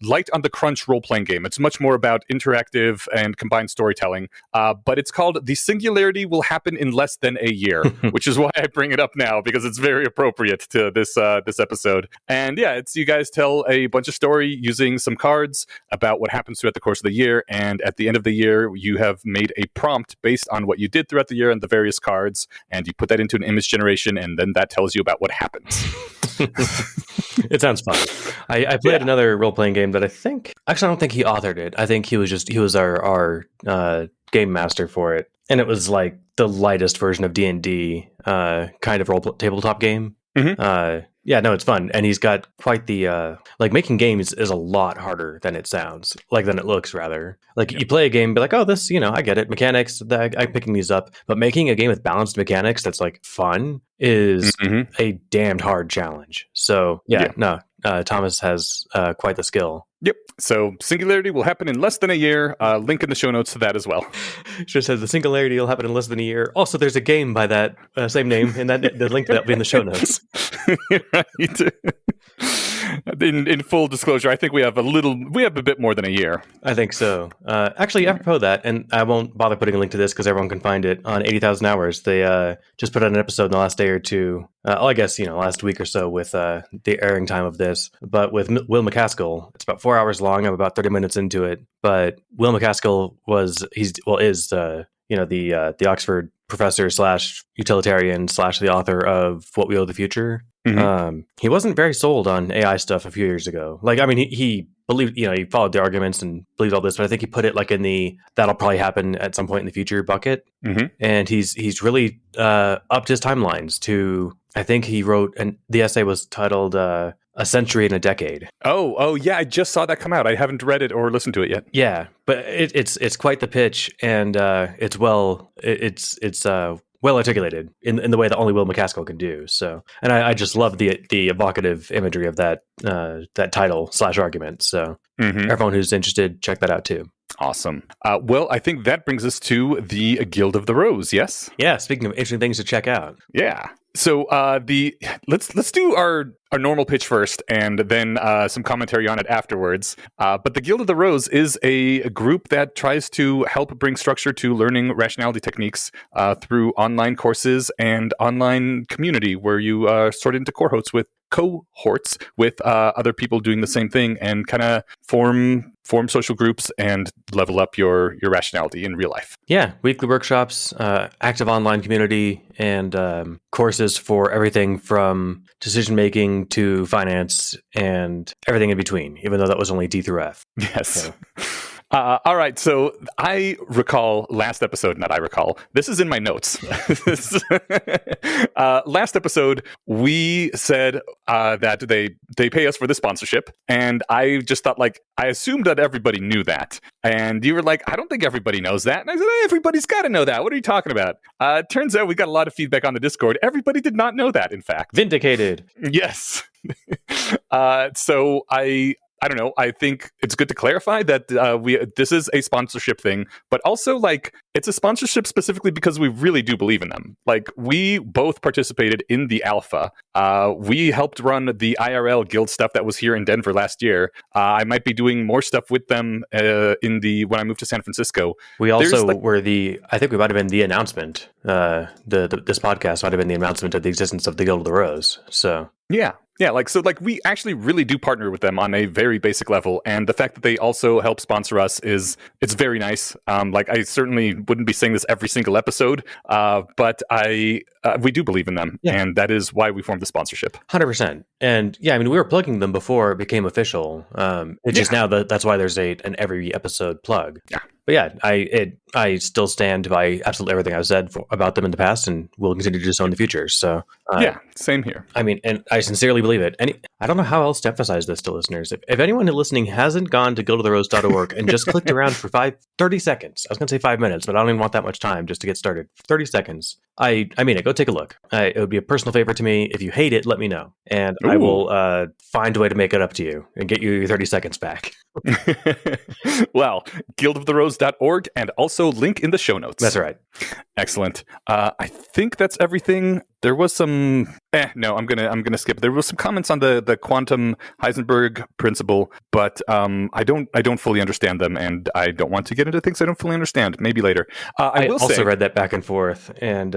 light on the crunch role-playing game. It's much more about interactive and combined storytelling. But it's called The Singularity Will Happen in Less Than a Year, which is why I bring it up now, because it's very appropriate to this episode. And yeah, it's you guys tell a bunch of story using some cards about what happens throughout the course of the year, and at the end of the year you have made a prompt based on what you did throughout the year and the various cards, and you put that into an image generation, and then that tells you about what happens. It sounds fun. I played another role-playing game that I don't think he authored it. I think he was our game master for it. And it was like the lightest version of D&D, kind of tabletop game. Mhm. Yeah, no, it's fun. And he's got quite the, like making games is a lot harder than it sounds, like than it looks rather. Like you play a game, be like, oh, this, I get it. Mechanics, I'm picking these up. But making a game with balanced mechanics that's like fun is Mhm. a damned hard challenge. So Yeah. Thomas has quite the skill. Yep. So Singularity will happen in less than a year. Link in the show notes to that as well. Just says the Singularity will happen in less than a year. Also, there's a game by that same name, and that the link to that will be in the show notes. Right. In full disclosure, I think we have a bit more than a year. I think so. Actually, apropos that, and I won't bother putting a link to this because everyone can find it on 80,000 Hours. They just put out an episode in the last day or two. I guess, last week or so with the airing time of this. But with Will McCaskill, it's about 4 hours long. I'm about 30 minutes into it. But Will McCaskill is the Oxford professor / utilitarian / the author of What We Owe the Future. Mhm. He wasn't very sold on AI stuff a few years ago. Like, I mean, he believed, he followed the arguments and believed all this, but I think he put it like in the that'll probably happen at some point in the future bucket. Mhm. And he's really upped his timelines to. I think he wrote, and the essay was titled "A Century in a Decade." Oh, yeah! I just saw that come out. I haven't read it or listened to it yet. Yeah, but it's quite the pitch, and it's well articulated in the way that only Will McCaskill can do. So, and I just love the evocative imagery of that title / argument. So, everyone who's interested, check that out too. Awesome. Well, I think that brings us to the Guild of the Rose. Yes. Yeah. Speaking of interesting things to check out. Yeah. So let's do our normal pitch first, and then some commentary on it afterwards. But the Guild of the Rose is a group that tries to help bring structure to learning rationality techniques through online courses and online community, where you sort into cohorts with other people doing the same thing, and kind of form social groups and level up your rationality in real life. Yeah, weekly workshops, active online community, and courses for everything from decision making to finance and everything in between, even though that was only D through F. Yes. So. All right, so I recall last episode, not I recall, this is in my notes. Last episode, we said that they pay us for the sponsorship, and I just thought, I assumed that everybody knew that. And you were like, I don't think everybody knows that. And I said, everybody's got to know that. What are you talking about? Turns out we got a lot of feedback on the Discord. Everybody did not know that, in fact. Vindicated. Yes. So I don't know. I think it's good to clarify that this is a sponsorship thing, but also it's a sponsorship specifically because we really do believe in them. We both participated in the alpha. We helped run the IRL guild stuff that was here in Denver last year. I might be doing more stuff with them when I moved to San Francisco. We also were I think we might have been the announcement. This podcast might have been the announcement of the existence of the Guild of the Rose. So yeah. Yeah, we actually really do partner with them on a very basic level, and the fact that they also help sponsor us it's very nice. I certainly wouldn't be saying this every single episode, but we do believe in them, and that is why we formed the sponsorship. 100%. And yeah, I mean, we were plugging them before it became official. It's just now that's why there's an every episode plug. Yeah. But yeah, I still stand by absolutely everything I've said about them in the past, and will continue to do so in the future. So yeah, same here. I mean, and I sincerely believe it. And I don't know how else to emphasize this to listeners. If anyone listening hasn't gone to guildoftherose.org and just clicked around for 30 seconds, I was going to say 5 minutes, but I don't even want that much time just to get started. 30 seconds. I mean it. Go take a look. It would be a personal favor to me. If you hate it, let me know, and I will find a way to make it up to you and get you your 30 seconds back. Well, guildoftherose.org, and also link in the show notes. That's right. Excellent. I think that's everything. There was some no, I'm gonna skip. There was some comments on the quantum Heisenberg principle, but I don't fully understand them, and I don't want to get into things I don't fully understand. Maybe later. I will also say, read that back and forth, and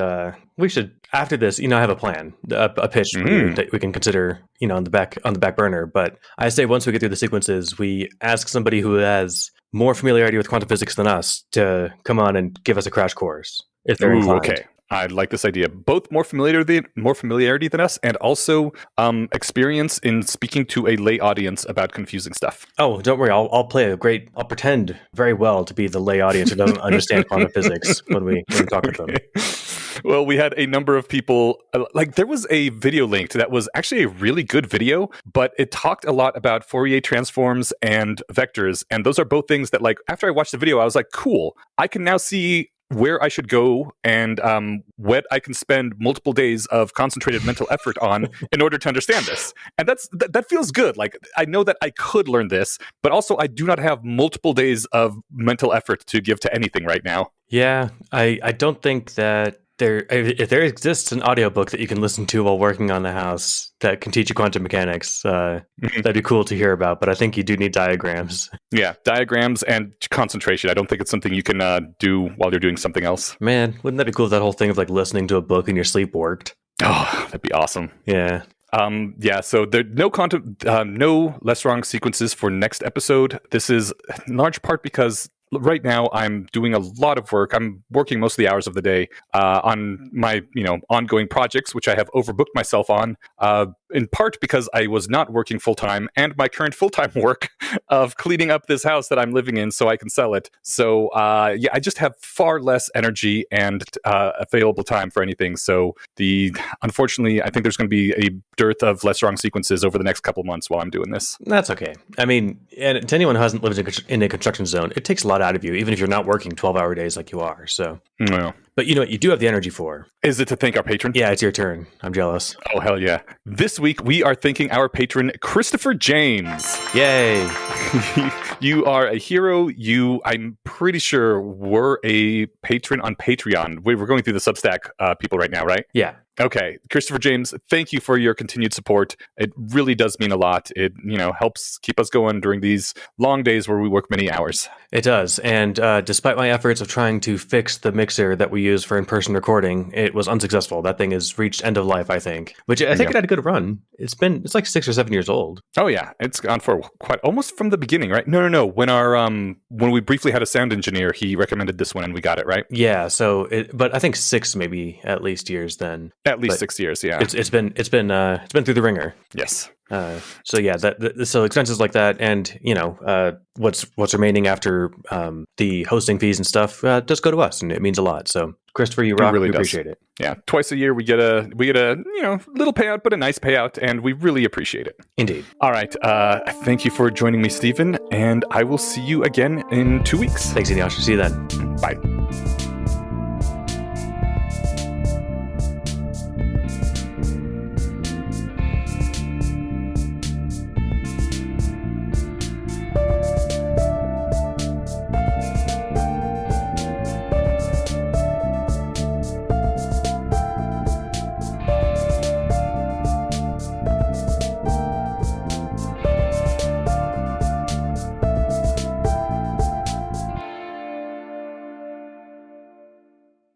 we should, after this, I have a plan, a pitch that we can consider, on the back burner. But I say once we get through the sequences, we ask somebody who has more familiarity with quantum physics than us to come on and give us a crash course if they're inclined. Okay. I like this idea. Both more familiarity than us, and also experience in speaking to a lay audience about confusing stuff. Oh, don't worry. I'll pretend very well to be the lay audience who doesn't understand quantum physics when we talk with them. Well, we had a number of people, there was a video linked that was actually a really good video, but it talked a lot about Fourier transforms and vectors. And those are both things that, like, after I watched the video, I was like, cool, I can now see where I should go and what I can spend multiple days of concentrated mental effort on in order to understand this. And that feels good. Like, I know that I could learn this, but also I do not have multiple days of mental effort to give to anything right now. Yeah, I don't think that if there exists an audiobook that you can listen to while working on the house that can teach you quantum mechanics, that'd be cool to hear about. But I think you do need diagrams. Yeah, diagrams and concentration. I don't think it's something you can do while you're doing something else. Man, wouldn't that be cool if that whole thing of like listening to a book in your sleep worked? Oh, that'd be awesome. Yeah. So there no less wrong sequences for next episode. This is in large part because right now I'm doing a lot of work. I'm working most of the hours of the day on my ongoing projects, which I have overbooked myself on, in part because I was not working full-time, and my current full-time work of cleaning up this house that I'm living in so I can sell it. So I just have far less energy and available time for anything. So unfortunately, I think there's going to be a dearth of less wrong sequences over the next couple months while I'm doing this. That's okay. I mean, and to anyone who hasn't lived in a construction zone, it takes a lot out of you, even if you're not working 12-hour days like you are. So, no. But you know what you do have the energy for? Is it to thank our patron? Yeah, it's your turn. I'm jealous. Oh, hell yeah. This week, we are thanking our patron, Christopher James. Yay. You are a hero. I'm pretty sure, were a patron on Patreon. We're going through the Substack people right now, right? Yeah. Okay, Christopher James, thank you for your continued support. It really does mean a lot. It, helps keep us going during these long days where we work many hours. It does. And despite my efforts of trying to fix the mixer that we use for in-person recording, it was unsuccessful. That thing has reached end of life, I think, which I think it had a good run. It's like 6 or 7 years old. Oh yeah, it's gone for quite almost from the beginning, right? No. When we briefly had a sound engineer, he recommended this one and we got it, right? Yeah. But I think 6 maybe at least years then. At least 6 years, yeah. It's been through the ringer. Yes. So yeah, so expenses like that, and what's remaining after the hosting fees and stuff does go to us, and it means a lot. So Christopher, you rock. Really we appreciate it. Yeah, twice a year we get a little payout, but a nice payout, and we really appreciate it. Indeed. All right, thank you for joining me, Stephen, and I will see you again in 2 weeks. Thanks, Ineos. See you then. Bye.